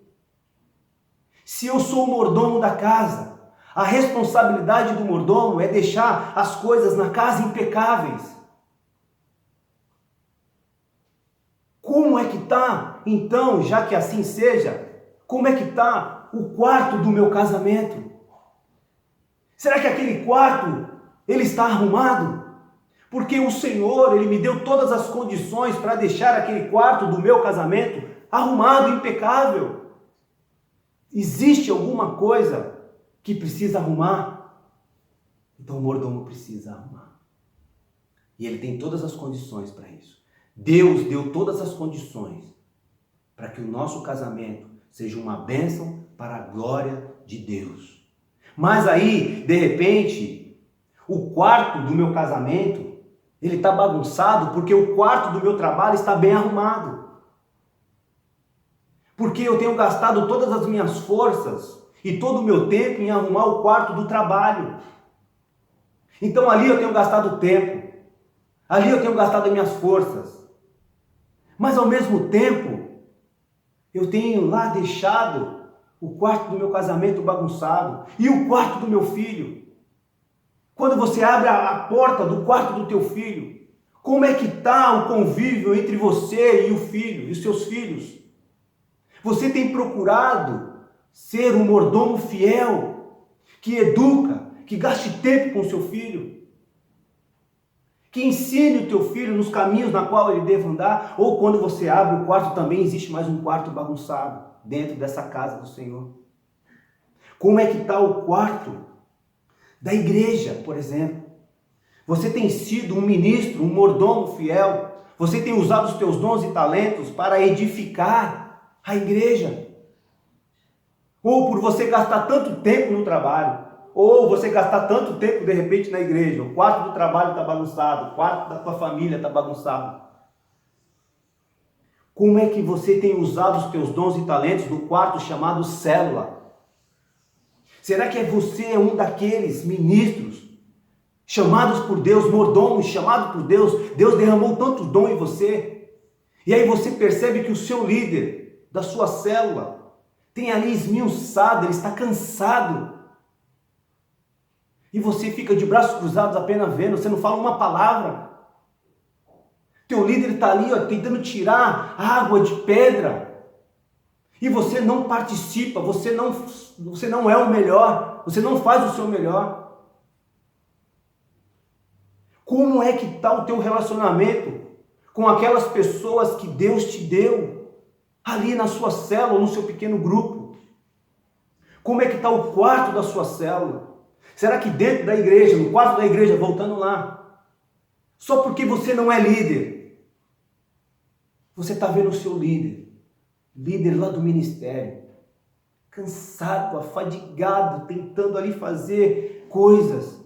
Se eu sou o mordomo da casa, a responsabilidade do mordomo é deixar as coisas na casa impecáveis. Como é que está, então, já que assim seja, como é que está o quarto do meu casamento? Será que aquele quarto, ele está arrumado? Porque o Senhor, Ele me deu todas as condições para deixar aquele quarto do meu casamento arrumado, impecável. Existe alguma coisa que precisa arrumar? Então o mordomo precisa arrumar. E ele tem todas as condições para isso. Deus deu todas as condições para que o nosso casamento seja uma bênção para a glória de Deus. Mas aí, de repente, o quarto do meu casamento, ele está bagunçado porque o quarto do meu trabalho está bem arrumado. Porque eu tenho gastado todas as minhas forças e todo o meu tempo em arrumar o quarto do trabalho. Então ali eu tenho gastado tempo. Ali eu tenho gastado as minhas forças. Mas ao mesmo tempo, eu tenho lá deixado o quarto do meu casamento bagunçado. E o quarto do meu filho. Quando você abre a porta do quarto do teu filho, como é que está o convívio entre você e o filho, e os seus filhos? Você tem procurado ser um mordomo fiel, que educa, que gaste tempo com o seu filho, que ensine o teu filho nos caminhos na qual ele deve andar, ou quando você abre o quarto também existe mais um quarto bagunçado dentro dessa casa do Senhor? Como é que está o quarto da igreja, por exemplo? Você tem sido um ministro, um mordomo fiel? Você tem usado os teus dons e talentos para edificar a igreja? Ou por você gastar tanto tempo no trabalho, ou você gastar tanto tempo de repente na igreja, o quarto do trabalho está bagunçado, o quarto da tua família está bagunçado. Como é que você tem usado os teus dons e talentos no quarto chamado célula? Será que você é um daqueles ministros chamados por Deus, mordomos chamados por Deus? Deus derramou tanto dom em você. E aí você percebe que o seu líder da sua célula tem ali esmiuçado, ele está cansado. E você fica de braços cruzados apenas vendo, você não fala uma palavra. Teu líder está ali tentando tirar água de pedra. E você não participa, você não é o melhor, você não faz o seu melhor. Como é que está o teu relacionamento com aquelas pessoas que Deus te deu ali na sua célula, no seu pequeno grupo? Como é que está o quarto da sua célula? Será que dentro da igreja, no quarto da igreja, voltando lá, só porque você não é líder, você está vendo o seu líder lá do ministério, cansado, afadigado, tentando ali fazer coisas,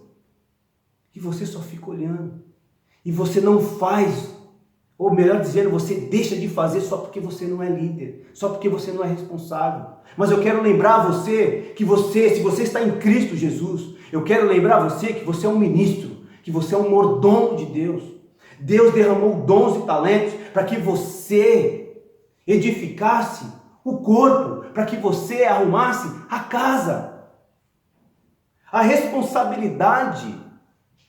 e você só fica olhando, e você não faz, ou melhor dizendo, você deixa de fazer só porque você não é líder, só porque você não é responsável. Mas eu quero lembrar você que se você está em Cristo Jesus, eu quero lembrar você que você é um ministro, que você é um mordomo de Deus. Deus derramou dons e talentos para que você edificasse o corpo, para que você arrumasse a casa. A responsabilidade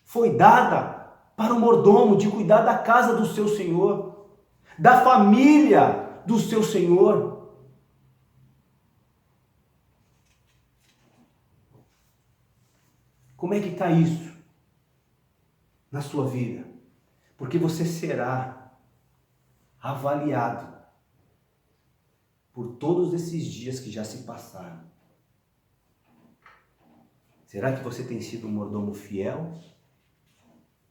foi dada para o mordomo de cuidar da casa do seu Senhor, da família do seu Senhor. Como é que está isso na sua vida? Porque você será avaliado por todos esses dias que já se passaram. Será que você tem sido um mordomo fiel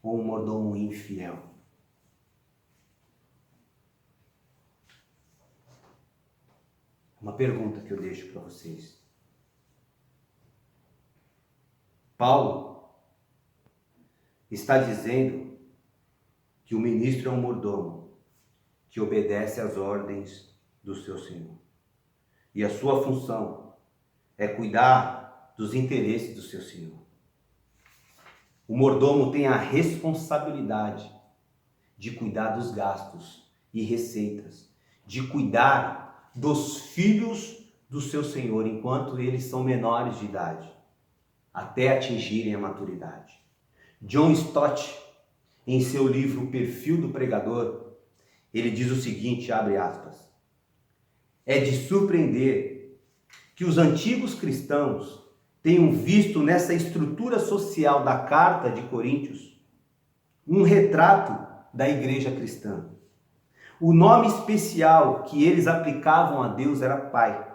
ou um mordomo infiel? Uma pergunta que eu deixo para vocês. Paulo está dizendo que o ministro é um mordomo que obedece às ordens do seu Senhor. E a sua função é cuidar dos interesses do seu Senhor. O mordomo tem a responsabilidade de cuidar dos gastos e receitas, de cuidar dos filhos do seu Senhor enquanto eles são menores de idade, até atingirem a maturidade. John Stott, em seu livro O Perfil do Pregador, ele diz o seguinte, abre aspas: é de surpreender que os antigos cristãos tenham visto nessa estrutura social da carta de Coríntios um retrato da igreja cristã. O nome especial que eles aplicavam a Deus era Pai.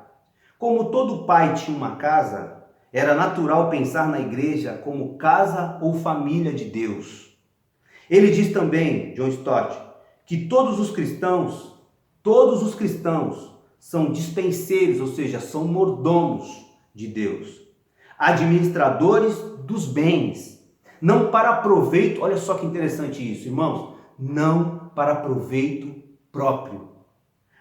Como todo pai tinha uma casa, era natural pensar na igreja como casa ou família de Deus. Ele diz também, John Stott, que todos os cristãos são dispenseiros, ou seja, são mordomos de Deus, administradores dos bens, não para proveito, olha só que interessante isso, irmãos, não para proveito próprio,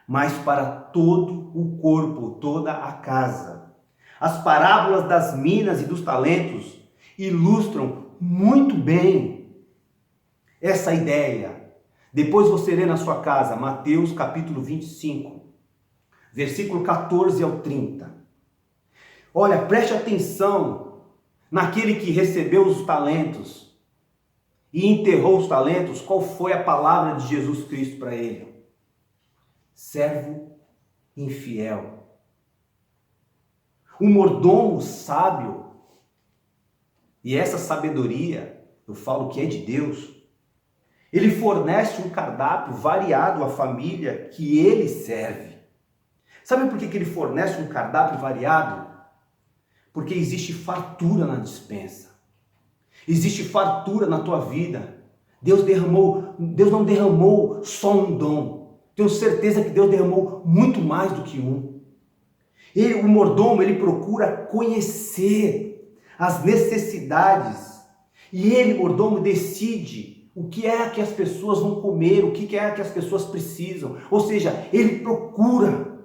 mas para todo o corpo, toda a casa. As parábolas das minas e dos talentos ilustram muito bem essa ideia. Depois você lê na sua casa Mateus capítulo 25, versículo 14 ao 30. Olha, preste atenção naquele que recebeu os talentos e enterrou os talentos. Qual foi a palavra de Jesus Cristo para ele? Servo infiel. O mordomo sábio, e essa sabedoria, eu falo que é de Deus, ele fornece um cardápio variado à família que ele serve. Sabe por que ele fornece um cardápio variado? Porque existe fartura na despensa. Existe fartura na tua vida. Deus não derramou só um dom. Tenho certeza que Deus derramou muito mais do que um. O mordomo, ele procura conhecer as necessidades. E ele, mordomo, decide o que é que as pessoas vão comer, o que é que as pessoas precisam. Ou seja, ele procura.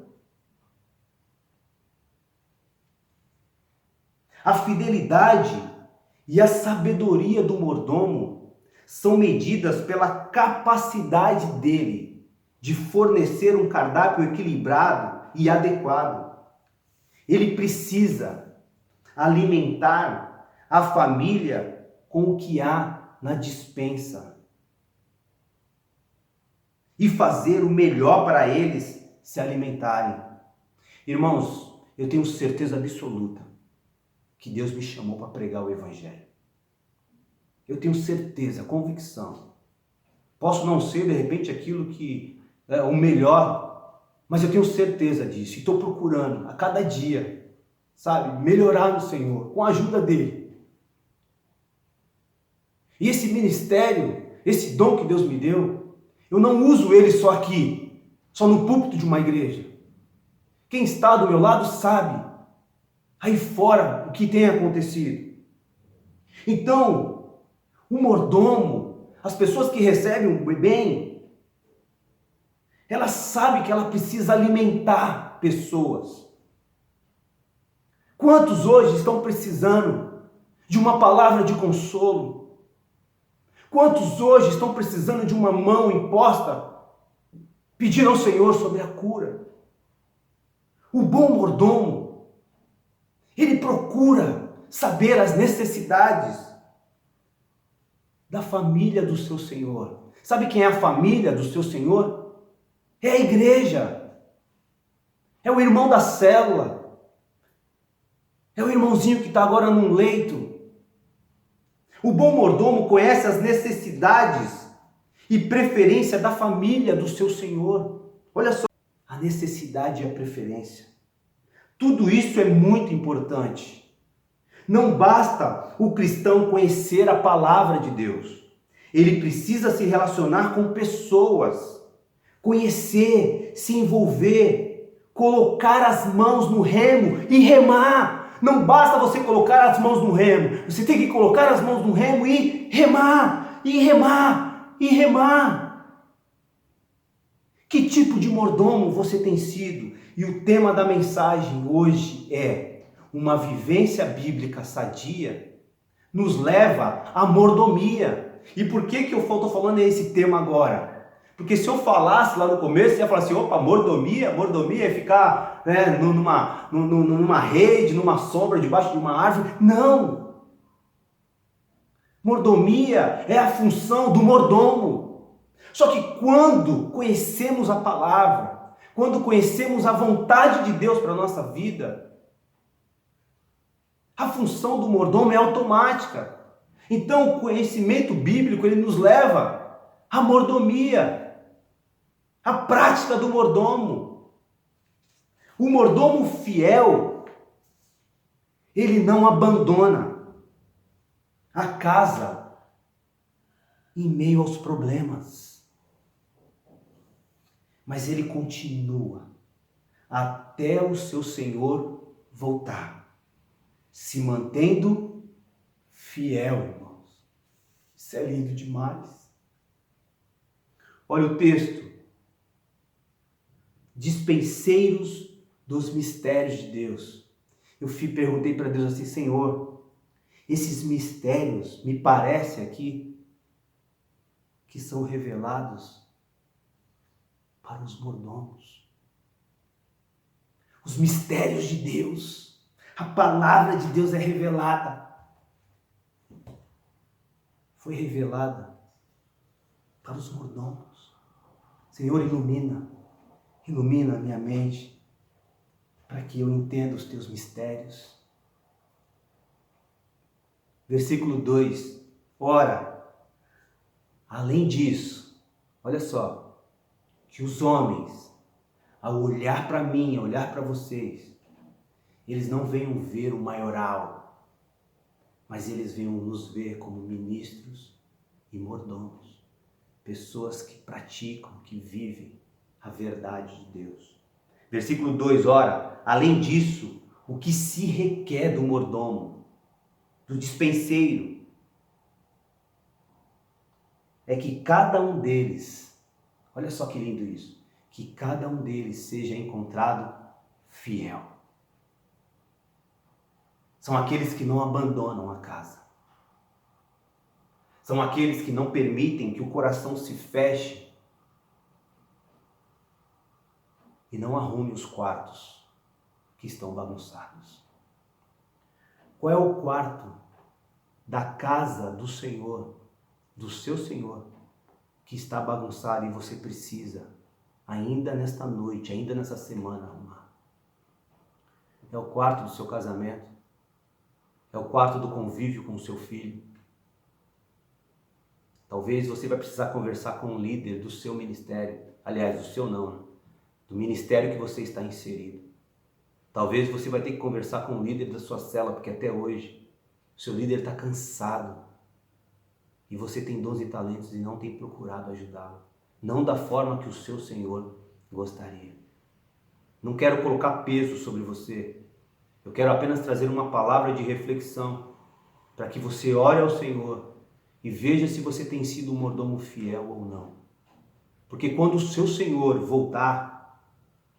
A fidelidade e a sabedoria do mordomo são medidas pela capacidade dele de fornecer um cardápio equilibrado e adequado. Ele precisa alimentar a família com o que há na despensa e fazer o melhor para eles se alimentarem. Irmãos, eu tenho certeza absoluta que Deus me chamou para pregar o Evangelho. Eu tenho certeza, convicção. Posso não ser, de repente, aquilo que é o melhor, mas eu tenho certeza disso. E estou procurando a cada dia, sabe, melhorar no Senhor, com a ajuda dEle. E esse ministério, esse dom que Deus me deu, eu não uso ele só aqui, só no púlpito de uma igreja. Quem está do meu lado sabe, aí fora, o que tem acontecido. Então, o mordomo, as pessoas que recebem o bem, ela sabe que ela precisa alimentar pessoas. Quantos hoje estão precisando de uma palavra de consolo? Quantos hoje estão precisando de uma mão imposta, pedindo ao Senhor sobre a cura? O bom mordomo, ele procura saber as necessidades da família do seu Senhor. Sabe quem é a família do seu Senhor? É a igreja. É o irmão da célula. É o irmãozinho que está agora num leito. O bom mordomo conhece as necessidades e preferência da família do seu Senhor. Olha só, a necessidade e a preferência. Tudo isso é muito importante. Não basta o cristão conhecer a palavra de Deus. Ele precisa se relacionar com pessoas, conhecer, se envolver, colocar as mãos no remo e remar. Não basta você colocar as mãos no remo, você tem que colocar as mãos no remo e remar, e remar, e remar. Que tipo de mordomo você tem sido? E o tema da mensagem hoje é: uma vivência bíblica sadia nos leva à mordomia. E por que eu estou falando esse tema agora? Porque se eu falasse lá no começo, você ia falar assim: opa, mordomia é ficar, né, numa rede, numa sombra, debaixo de uma árvore. Não! Mordomia é a função do mordomo. Só que quando conhecemos a palavra, quando conhecemos a vontade de Deus para a nossa vida, a função do mordomo é automática. Então o conhecimento bíblico ele nos leva à mordomia, à prática do mordomo. O mordomo fiel, ele não abandona a casa em meio aos problemas. Mas ele continua até o seu Senhor voltar, se mantendo fiel, irmãos. Isso é lindo demais. Olha o texto. Dispenseiros dos mistérios de Deus. Eu perguntei para Deus assim: Senhor, esses mistérios me parece aqui que são revelados para os mordomos. Os mistérios de Deus, a palavra de Deus é revelada. Foi revelada para os mordomos. Senhor, ilumina a minha mente, para que eu entenda os teus mistérios. Versículo 2. Ora, além disso, olha só, que os homens, ao olhar para mim, ao olhar para vocês, eles não venham ver o maioral, mas eles venham nos ver como ministros e mordomos, pessoas que praticam, que vivem a verdade de Deus. Versículo 2, ora, além disso, o que se requer do mordomo, do dispenseiro, é que cada um deles, olha só que lindo isso, que cada um deles seja encontrado fiel. São aqueles que não abandonam a casa. São aqueles que não permitem que o coração se feche e não arrume os quartos que estão bagunçados. Qual é o quarto da casa do Senhor, do seu Senhor, que está bagunçado e você precisa, ainda nesta noite, ainda nessa semana, arrumar? É o quarto do seu casamento? É o quarto do convívio com o seu filho? Talvez você vai precisar conversar com um líder do seu ministério, aliás, do seu não, né? Do ministério que você está inserido. Talvez você vai ter que conversar com o líder da sua célula, porque até hoje o seu líder está cansado e você tem dons e talentos e não tem procurado ajudá-lo, não da forma que o seu Senhor gostaria. Não quero colocar peso sobre você, eu quero apenas trazer uma palavra de reflexão para que você ore ao Senhor e veja se você tem sido um mordomo fiel ou não. Porque quando o seu Senhor voltar,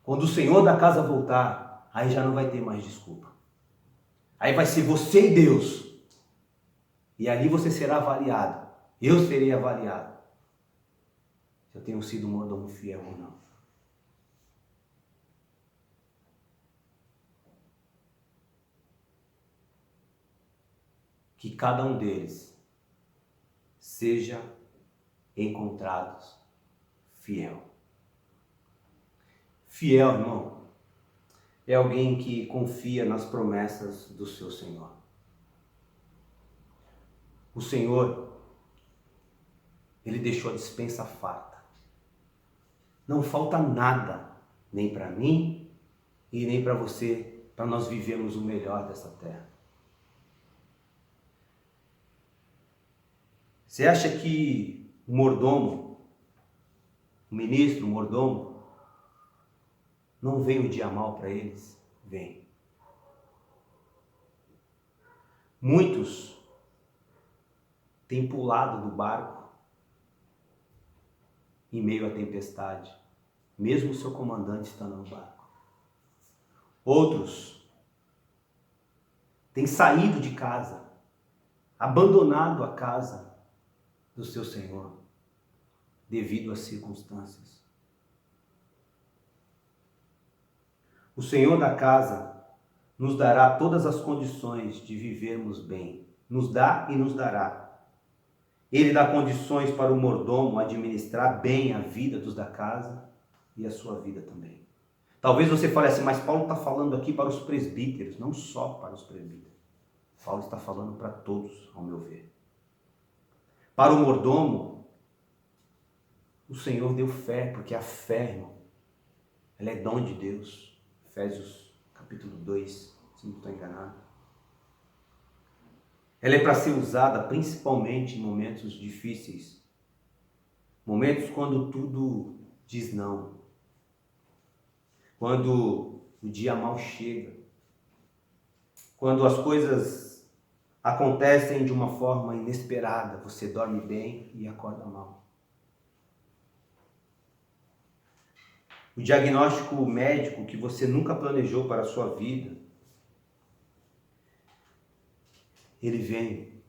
quando o Senhor da casa voltar, aí já não vai ter mais desculpa. Aí vai ser você e Deus. E ali você será avaliado. Eu serei avaliado. Se eu tenho sido um mordomo fiel ou não. Que cada um deles seja encontrado fiel. Fiel, irmão, é alguém que confia nas promessas do seu Senhor. O Senhor, Ele deixou a despensa farta. Não falta nada, nem para mim e nem para você, para nós vivermos o melhor dessa terra. Você acha que o mordomo, o ministro, o mordomo, não vem o dia mal para eles? Vem. Muitos têm pulado do barco em meio à tempestade. mesmo o seu comandante estando no barco. Outros têm saído de casa, abandonado a casa do seu Senhor, devido às circunstâncias. O Senhor da casa nos dará todas as condições de vivermos bem. Nos dá e nos dará. Ele dá condições para o mordomo administrar bem a vida dos da casa e a sua vida também. Talvez você fale assim, mas Paulo está falando aqui para os presbíteros, não só para os presbíteros. Paulo está falando para todos, ao meu ver. Para o mordomo, o Senhor deu fé, porque a fé, irmão, ela é dom de Deus. Efésios capítulo 2, se não estou enganado. Ela é para ser usada principalmente em momentos difíceis. Momentos quando tudo diz não. Quando o dia mal chega. Quando as coisas acontecem de uma forma inesperada. Você dorme bem e acorda mal. O diagnóstico médico que você nunca planejou para a sua vida, ele vem.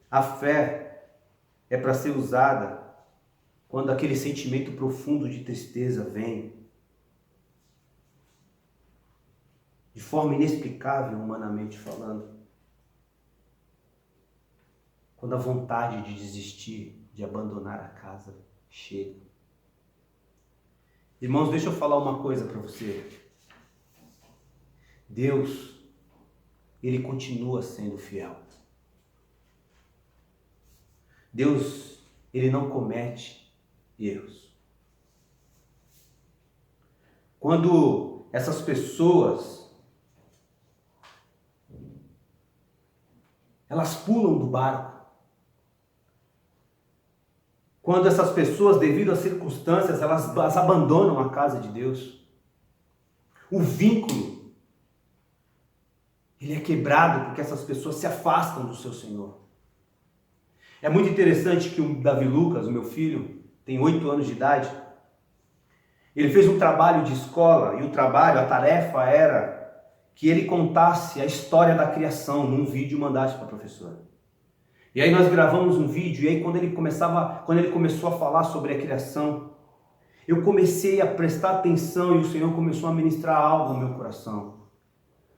A fé é para ser usada quando aquele sentimento profundo de tristeza vem, de forma inexplicável, humanamente falando. Quando a vontade de desistir, de abandonar a casa chega. Irmãos, deixa eu falar uma coisa para você. Deus, Ele continua sendo fiel. Deus, Ele não comete erros. Quando essas pessoas, elas pulam do barco, quando essas pessoas, devido às circunstâncias, elas abandonam a casa de Deus, o vínculo, ele é quebrado porque essas pessoas se afastam do seu Senhor. É muito interessante que o Davi Lucas, o meu filho, tem 8 anos de idade, ele fez um trabalho de escola, e o trabalho, a tarefa era que ele contasse a história da criação num vídeo e mandasse para a professora. E aí nós gravamos um vídeo, e aí quando ele começou a falar sobre a criação, eu comecei a prestar atenção e o Senhor começou a ministrar algo no meu coração.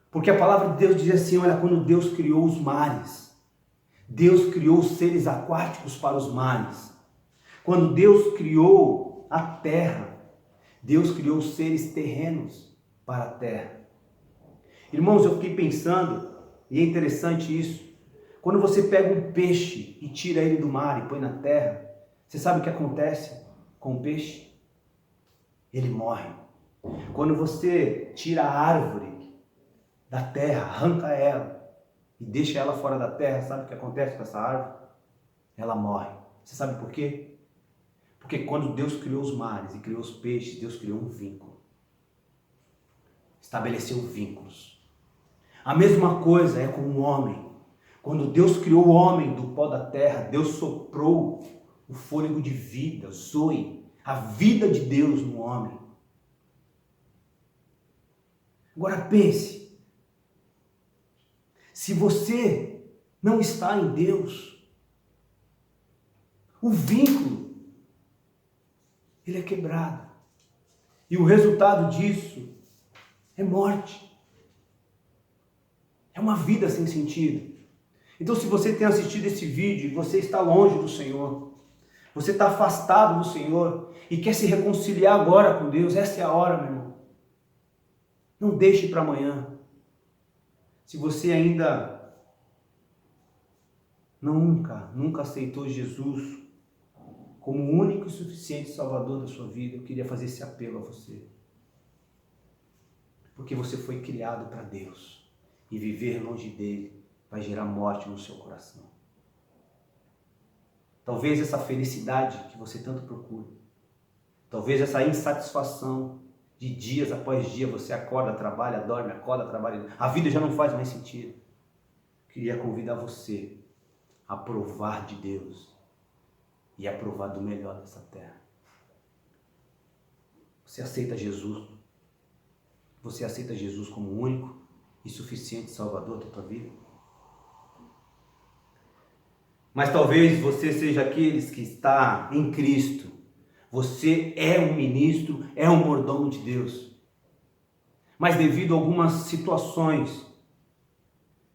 Porque a palavra de Deus diz assim, olha, quando Deus criou os mares, Deus criou os seres aquáticos para os mares. Quando Deus criou a terra, Deus criou os seres terrenos para a terra. Irmãos, eu fiquei pensando, e é interessante isso, quando você pega um peixe e tira ele do mar e põe na terra, você sabe o que acontece com o peixe? Ele morre. Quando você tira a árvore da terra, arranca ela e deixa ela fora da terra, sabe o que acontece com essa árvore? Ela morre. Você sabe por quê? Porque quando Deus criou os mares e criou os peixes, Deus criou um vínculo. Estabeleceu vínculos. A mesma coisa é com o homem. Quando Deus criou o homem do pó da terra, Deus soprou o fôlego de vida, Zoe, a vida de Deus no homem. Agora pense, se você não está em Deus, o vínculo, ele é quebrado. E o resultado disso é morte. É uma vida sem sentido. Então, se você tem assistido esse vídeo e você está longe do Senhor, você está afastado do Senhor e quer se reconciliar agora com Deus, essa é a hora, meu irmão. Não deixe para amanhã. Se você ainda nunca aceitou Jesus como o único e suficiente Salvador da sua vida, eu queria fazer esse apelo a você. Porque você foi criado para Deus e viver longe dele vai gerar morte no seu coração. Talvez essa felicidade que você tanto procura, talvez essa insatisfação de dias após dia, você acorda, trabalha, dorme, acorda, trabalha, a vida já não faz mais sentido. Queria convidar você a provar de Deus e é provar do melhor dessa terra. Você aceita Jesus? Você aceita Jesus como o único e suficiente Salvador da tua vida? Mas talvez você seja aqueles que está em Cristo. Você é um ministro, é um mordomo de Deus. Mas devido a algumas situações,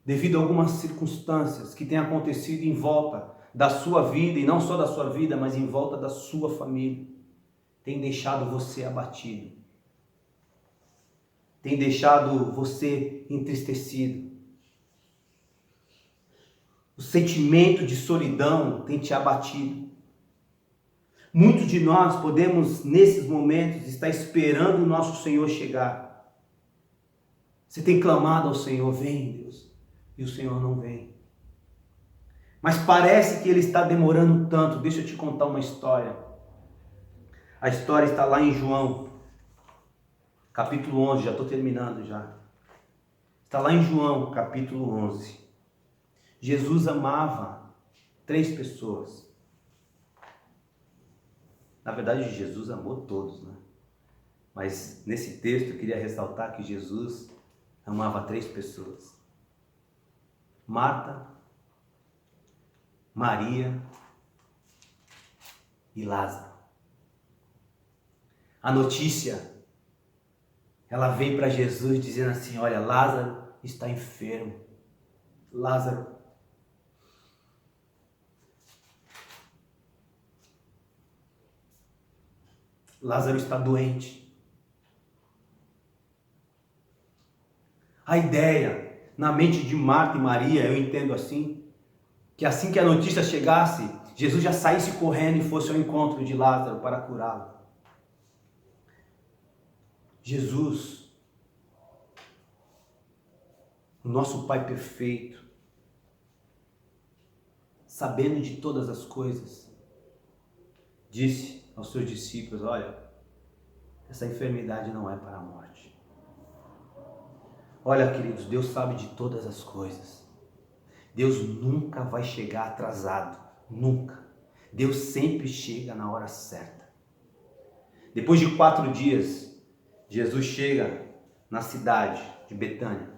devido a algumas circunstâncias que têm acontecido em volta da sua vida, e não só da sua vida, mas em volta da sua família, tem deixado você abatido, tem deixado você entristecido. O sentimento de solidão tem te abatido. Muitos de nós podemos, nesses momentos, estar esperando o nosso Senhor chegar. Você tem clamado ao Senhor, vem Deus, e o Senhor não vem. Mas parece que Ele está demorando tanto. Deixa eu te contar uma história. A história está lá em João, capítulo 11, já estou terminando já. Está lá em João, capítulo 11. Jesus amava 3 pessoas. Na verdade, Jesus amou todos, né? Mas nesse texto eu queria ressaltar que Jesus amava 3 pessoas. Marta, Maria e Lázaro. A notícia, ela vem para Jesus dizendo assim, olha, Lázaro está enfermo. Lázaro está doente. A ideia na mente de Marta e Maria, eu entendo assim, que assim que a notícia chegasse, Jesus já saísse correndo e fosse ao encontro de Lázaro para curá-lo. Jesus, o nosso Pai perfeito, sabendo de todas as coisas, disse aos seus discípulos, olha, essa enfermidade não é para a morte. Olha, queridos, Deus sabe de todas as coisas. Deus nunca vai chegar atrasado, nunca. Deus sempre chega na hora certa. Depois de 4 dias, Jesus chega na cidade de Betânia.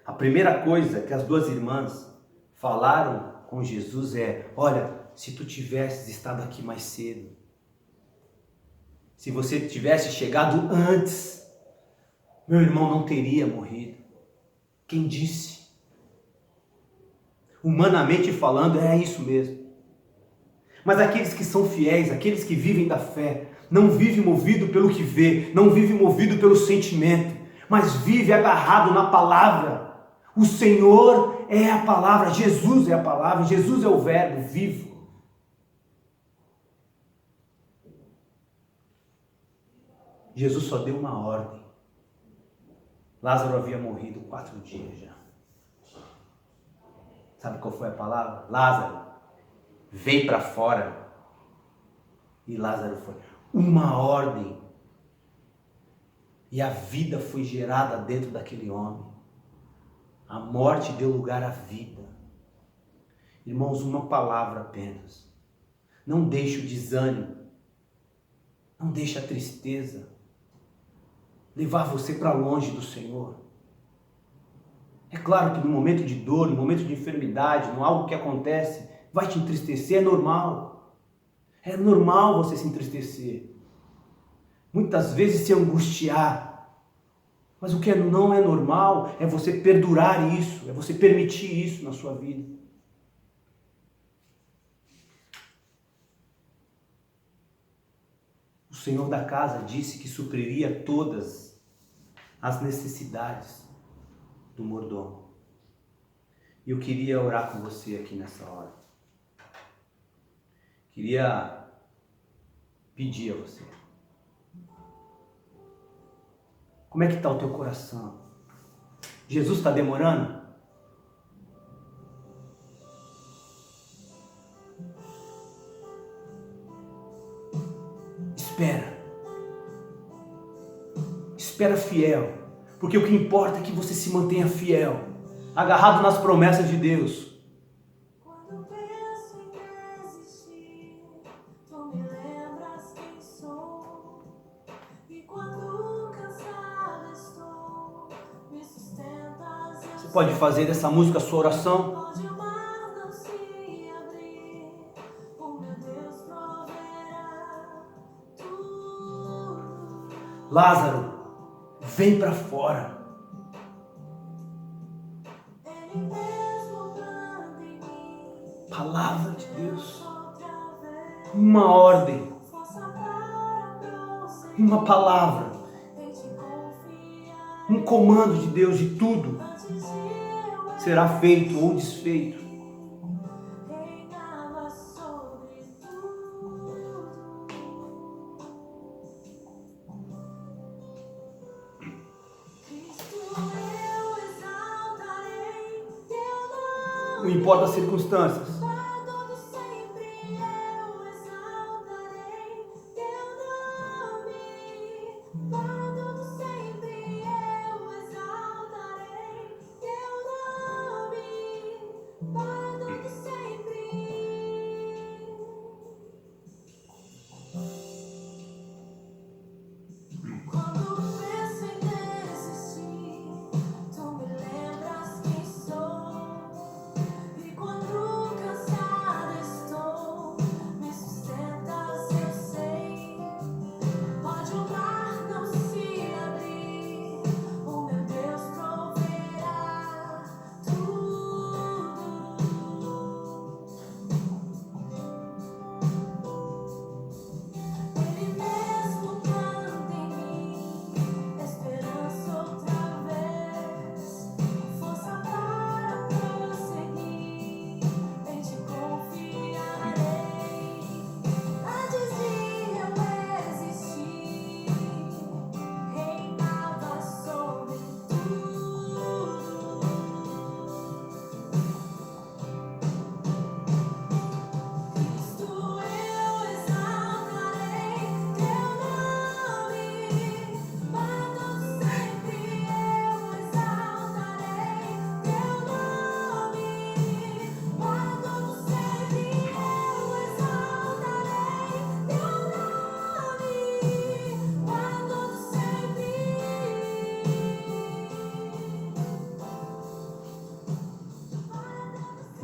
A primeira coisa que as 2 irmãs falaram com Jesus é, olha, se tu tivesses estado aqui mais cedo, se você tivesse chegado antes, meu irmão não teria morrido. Quem disse? Humanamente falando, é isso mesmo. Mas aqueles que são fiéis, aqueles que vivem da fé, não vivem movido pelo que vê, não vivem movido pelo sentimento, mas vive agarrado na palavra. O Senhor é a palavra, Jesus é a palavra, Jesus é o verbo vivo. Jesus só deu uma ordem. Lázaro havia morrido 4 dias já. Sabe qual foi a palavra? Lázaro, vem para fora. E Lázaro foi. Uma ordem. E a vida foi gerada dentro daquele homem. A morte deu lugar à vida. Irmãos, uma palavra apenas. Não deixe o desânimo. Não deixe a tristeza levar você para longe do Senhor. É claro que no momento de dor, no momento de enfermidade, no algo que acontece, vai te entristecer, é normal. É normal você se entristecer. Muitas vezes se angustiar. Mas o que não é normal é você perdurar isso, é você permitir isso na sua vida. O Senhor da casa disse que supriria todas as necessidades do mordomo. E eu queria orar com você aqui nessa hora. Queria pedir a você. Como é que está o teu coração? Jesus está demorando? Espera. Espera fiel. Porque o que importa é que você se mantenha fiel. Agarrado nas promessas de Deus. pode fazer dessa música a sua oração. Lázaro, vem para fora. Palavra de Deus. Uma ordem. Uma palavra. Um comando de Deus de tudo será feito ou desfeito. Não importa as circunstâncias.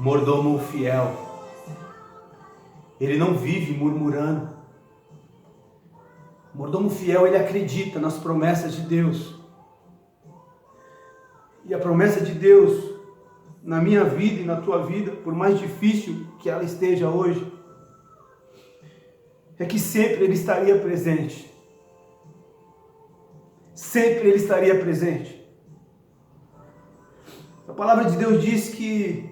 Mordomo fiel, ele não vive murmurando. Mordomo fiel, ele acredita nas promessas de Deus. E a promessa de Deus na minha vida e na tua vida, por mais difícil que ela esteja hoje, é que sempre Ele estaria presente. Sempre Ele estaria presente. A palavra de Deus diz que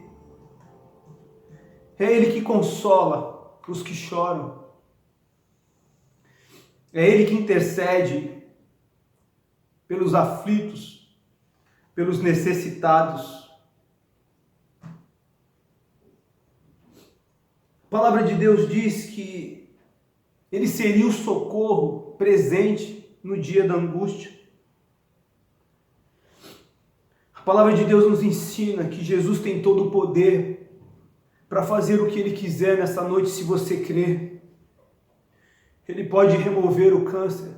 é Ele que consola os que choram. É Ele que intercede pelos aflitos, pelos necessitados. A palavra de Deus diz que Ele seria o socorro presente no dia da angústia. A palavra de Deus nos ensina que Jesus tem todo o poder para fazer o que Ele quiser nessa noite, se você crer. Ele pode remover o câncer.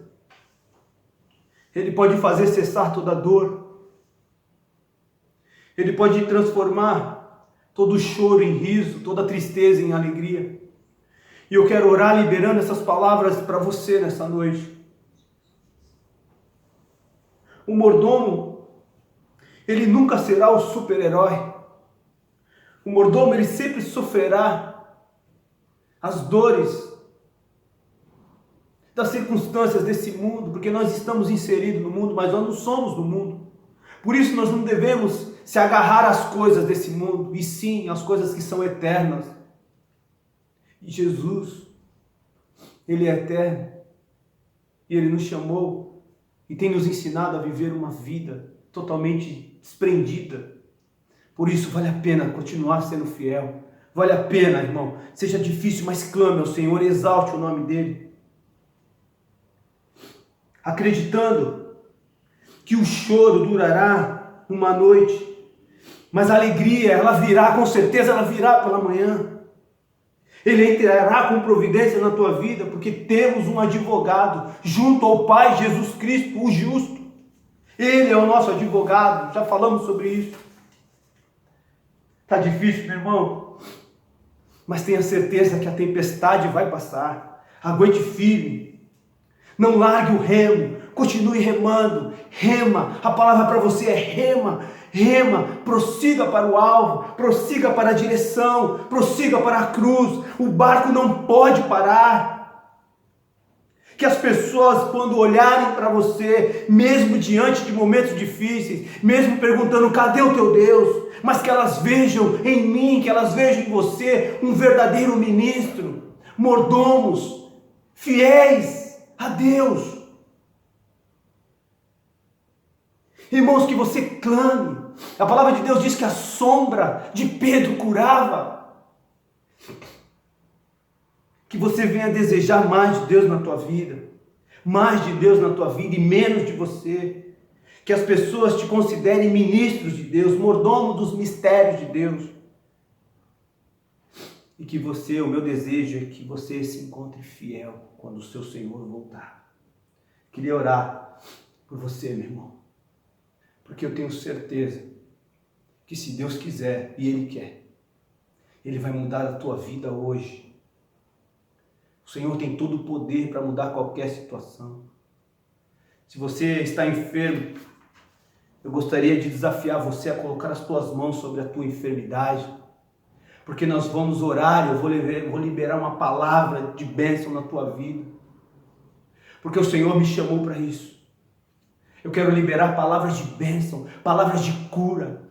Ele pode fazer cessar toda dor. Ele pode transformar todo choro em riso, toda tristeza em alegria. E eu quero orar liberando essas palavras para você nessa noite. O mordomo, ele nunca será o super-herói. O mordomo, ele sempre sofrerá as dores das circunstâncias desse mundo, porque nós estamos inseridos no mundo, mas nós não somos do mundo. Por isso nós não devemos se agarrar às coisas desse mundo, e sim às coisas que são eternas. E Jesus, Ele é eterno, e Ele nos chamou e tem nos ensinado a viver uma vida totalmente desprendida. Por isso vale a pena continuar sendo fiel. Vale a pena, irmão. Seja difícil, mas clame ao Senhor, exalte o nome dEle. Acreditando que o choro durará uma noite, mas a alegria, ela virá, com certeza ela virá pela manhã. Ele entrará com providência na tua vida, porque temos um advogado junto ao Pai, Jesus Cristo, o justo. Ele é o nosso advogado, já falamos sobre isso. Está difícil, meu irmão, mas tenha certeza que a tempestade vai passar. Aguente firme. Não largue o remo. Continue remando. Rema. A palavra para você é rema. Rema. Prossiga para o alvo. Prossiga para a direção. Prossiga para a cruz. O barco não pode parar. Que as pessoas, quando olharem para você, mesmo diante de momentos difíceis, mesmo perguntando, cadê o teu Deus? Mas que elas vejam em mim, que elas vejam em você um verdadeiro ministro, mordomos, fiéis a Deus. Irmãos, que você clame. A palavra de Deus diz que a sombra de Pedro curava. Que você venha desejar mais de Deus na tua vida, mais de Deus na tua vida e menos de você. Que as pessoas te considerem ministros de Deus, mordomo dos mistérios de Deus. E que você, o meu desejo é que você se encontre fiel quando o seu Senhor voltar. Queria orar por você, meu irmão, porque eu tenho certeza que se Deus quiser, e Ele quer, Ele vai mudar a tua vida hoje. O Senhor tem todo o poder para mudar qualquer situação. Se você está enfermo, eu gostaria de desafiar você a colocar as tuas mãos sobre a tua enfermidade, porque nós vamos orar, eu vou liberar uma palavra de bênção na tua vida, porque o Senhor me chamou para isso. Eu quero liberar palavras de bênção, palavras de cura.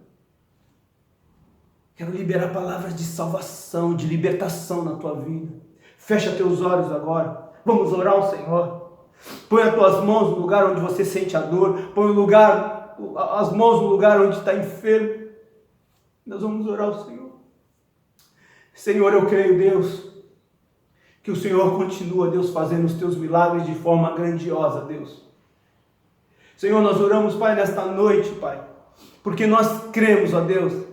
Quero liberar palavras de salvação, de libertação na tua vida. Fecha teus olhos agora. Vamos orar ao Senhor. Põe as tuas mãos no lugar onde você sente a dor. Põe as mãos no lugar onde está enfermo. Nós vamos orar ao Senhor. Senhor, eu creio, Deus, que o Senhor continua, Deus, fazendo os teus milagres de forma grandiosa, Deus. Senhor, nós oramos, Pai, nesta noite, Pai, porque nós cremos, ó Deus.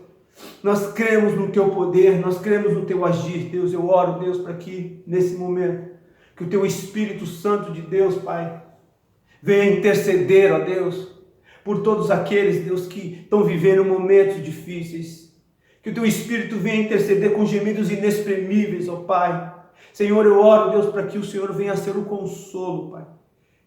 Nós cremos no teu poder, nós cremos no teu agir, Deus. Eu oro, Deus, para que nesse momento, que o teu Espírito Santo de Deus, Pai, venha interceder, ó Deus, por todos aqueles, Deus, que estão vivendo momentos difíceis. Que o teu Espírito venha interceder com gemidos inexprimíveis, ó Pai. Senhor, eu oro, Deus, para que o Senhor venha a ser o consolo, Pai.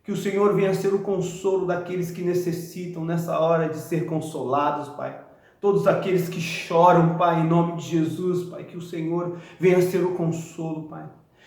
Que o Senhor venha a ser o consolo daqueles que necessitam nessa hora de ser consolados, Pai. Todos aqueles que choram, Pai, em nome de Jesus, Pai, que o Senhor venha a ser o consolo, Pai.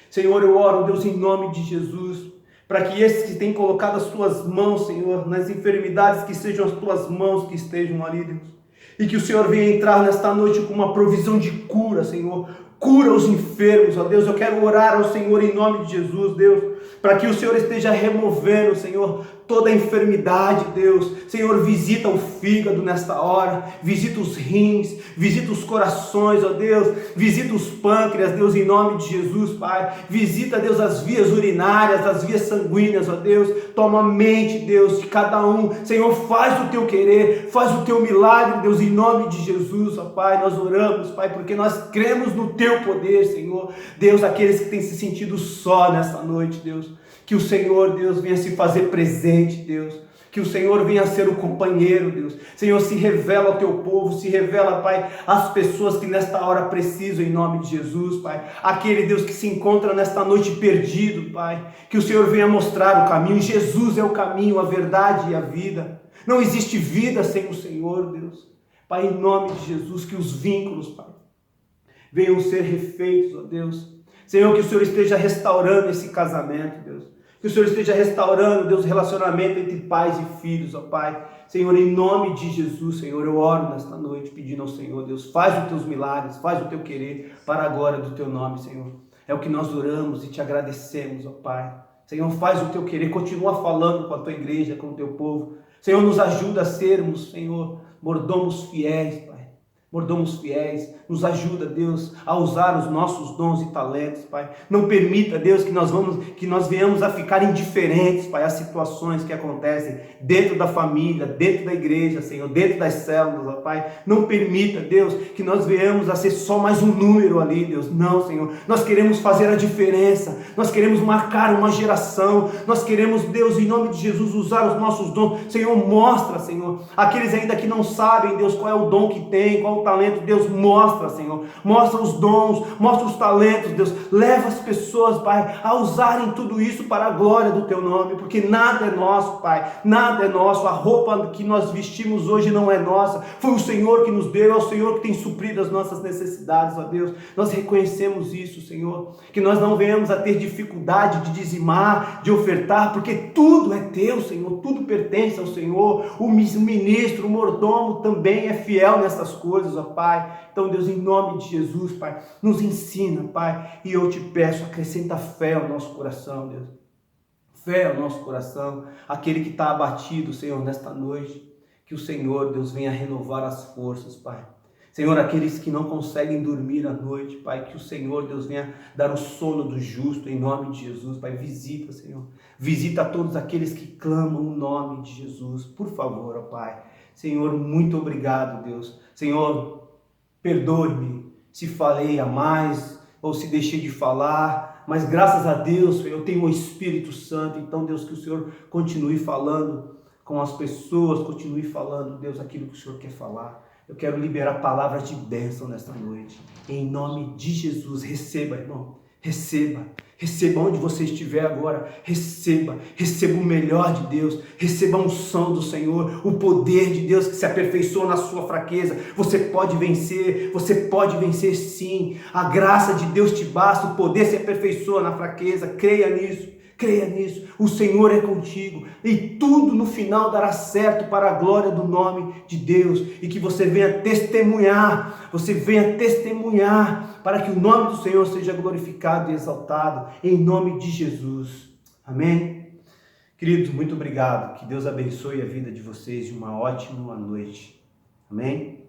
Senhor, eu oro, Deus, em nome de Jesus, para que esses que têm colocado as tuas mãos, Senhor, nas enfermidades, que sejam as tuas mãos que estejam ali, Deus. E que o Senhor venha entrar nesta noite com uma provisão de cura, Senhor. Cura os enfermos, ó Deus. Eu quero orar ao Senhor em nome de Jesus, Deus, para que o Senhor esteja removendo, Senhor, toda a enfermidade, Deus. Senhor, visita o fígado nesta hora, visita os rins, visita os corações, ó Deus, visita os pâncreas, Deus, em nome de Jesus, Pai. Visita, Deus, as vias urinárias, as vias sanguíneas, ó Deus. Toma a mente, Deus, de cada um. Senhor, faz o teu querer, faz o teu milagre, Deus, em nome de Jesus, ó Pai. Nós oramos, Pai, porque nós cremos no teu poder, Senhor. Deus, aqueles que têm se sentido só nessa noite, Deus, que o Senhor, Deus, venha se fazer presente, Deus. Que o Senhor venha ser o companheiro, Deus. Senhor, se revela ao teu povo, se revela, Pai, às pessoas que nesta hora precisam, em nome de Jesus, Pai. Aquele, Deus, que se encontra nesta noite perdido, Pai. Que o Senhor venha mostrar o caminho. Jesus é o caminho, a verdade e a vida. Não existe vida sem o Senhor, Deus. Pai, em nome de Jesus, que os vínculos, Pai, venham ser refeitos, ó Deus. Senhor, que o Senhor esteja restaurando esse casamento, Deus. Que o Senhor esteja restaurando, Deus, o relacionamento entre pais e filhos, ó Pai. Senhor, em nome de Jesus, Senhor, eu oro nesta noite pedindo ao Senhor, Deus, faz os teus milagres, faz o teu querer para a glória do teu nome, Senhor. É o que nós oramos e te agradecemos, ó Pai. Senhor, faz o teu querer, continua falando com a tua igreja, com o teu povo. Senhor, nos ajuda a sermos, Senhor, mordomos fiéis, Pai. Mordomos fiéis, Nos ajuda, Deus, a usar os nossos dons e talentos, Pai. Não permita, Deus, que nós venhamos a ficar indiferentes, Pai, às situações que acontecem dentro da família, dentro da igreja, Senhor, dentro das células, ó Pai. Não permita, Deus, que nós venhamos a ser só mais um número ali, Deus. Não, Senhor. Nós queremos fazer a diferença. Nós queremos marcar uma geração. Nós queremos, Deus, em nome de Jesus, usar os nossos dons. Senhor, mostra, Senhor, aqueles ainda que não sabem, Deus, qual é o dom que tem, qual o talento, Deus, mostra, Senhor. Mostra os dons, mostra os talentos, Deus. Leva as pessoas, Pai, a usarem tudo isso para a glória do Teu nome, porque nada é nosso, Pai. Nada é nosso. A roupa que nós vestimos hoje não é nossa. Foi o Senhor que nos deu, é o Senhor que tem suprido as nossas necessidades, ó Deus. Nós reconhecemos isso, Senhor. Que nós não venhamos a ter dificuldade de dizimar, de ofertar, porque tudo é Teu, Senhor. Tudo pertence ao Senhor. O ministro, o mordomo também é fiel nessas coisas, ó Pai. Então, Deus, em nome de Jesus, Pai, nos ensina, Pai. E eu te peço, acrescenta fé ao nosso coração, Deus. Fé ao nosso coração. Aquele que está abatido, Senhor, nesta noite. Que o Senhor, Deus, venha renovar as forças, Pai. Senhor, aqueles que não conseguem dormir à noite, Pai, que o Senhor, Deus, venha dar o sono do justo, em nome de Jesus, Pai. Visita, Senhor. Visita todos aqueles que clamam o nome de Jesus. Por favor, ó Pai. Senhor, muito obrigado, Deus. Senhor, perdoe-me se falei a mais ou se deixei de falar, mas graças a Deus eu tenho o Espírito Santo. Então, Deus, que o Senhor continue falando com as pessoas, continue falando, Deus, aquilo que o Senhor quer falar. Eu quero liberar palavras de bênção nesta noite. Em nome de Jesus, receba, irmão. Receba onde você estiver agora. Receba o melhor de Deus. Receba a unção do Senhor, o poder de Deus que se aperfeiçoa na sua fraqueza. Você pode vencer sim. A graça de Deus te basta, o poder se aperfeiçoa na fraqueza. Creia nisso. O Senhor é contigo e tudo no final dará certo para a glória do nome de Deus, e que você venha testemunhar, para que o nome do Senhor seja glorificado e exaltado, em nome de Jesus. Amém? Queridos, muito obrigado, que Deus abençoe a vida de vocês e uma ótima noite. Amém?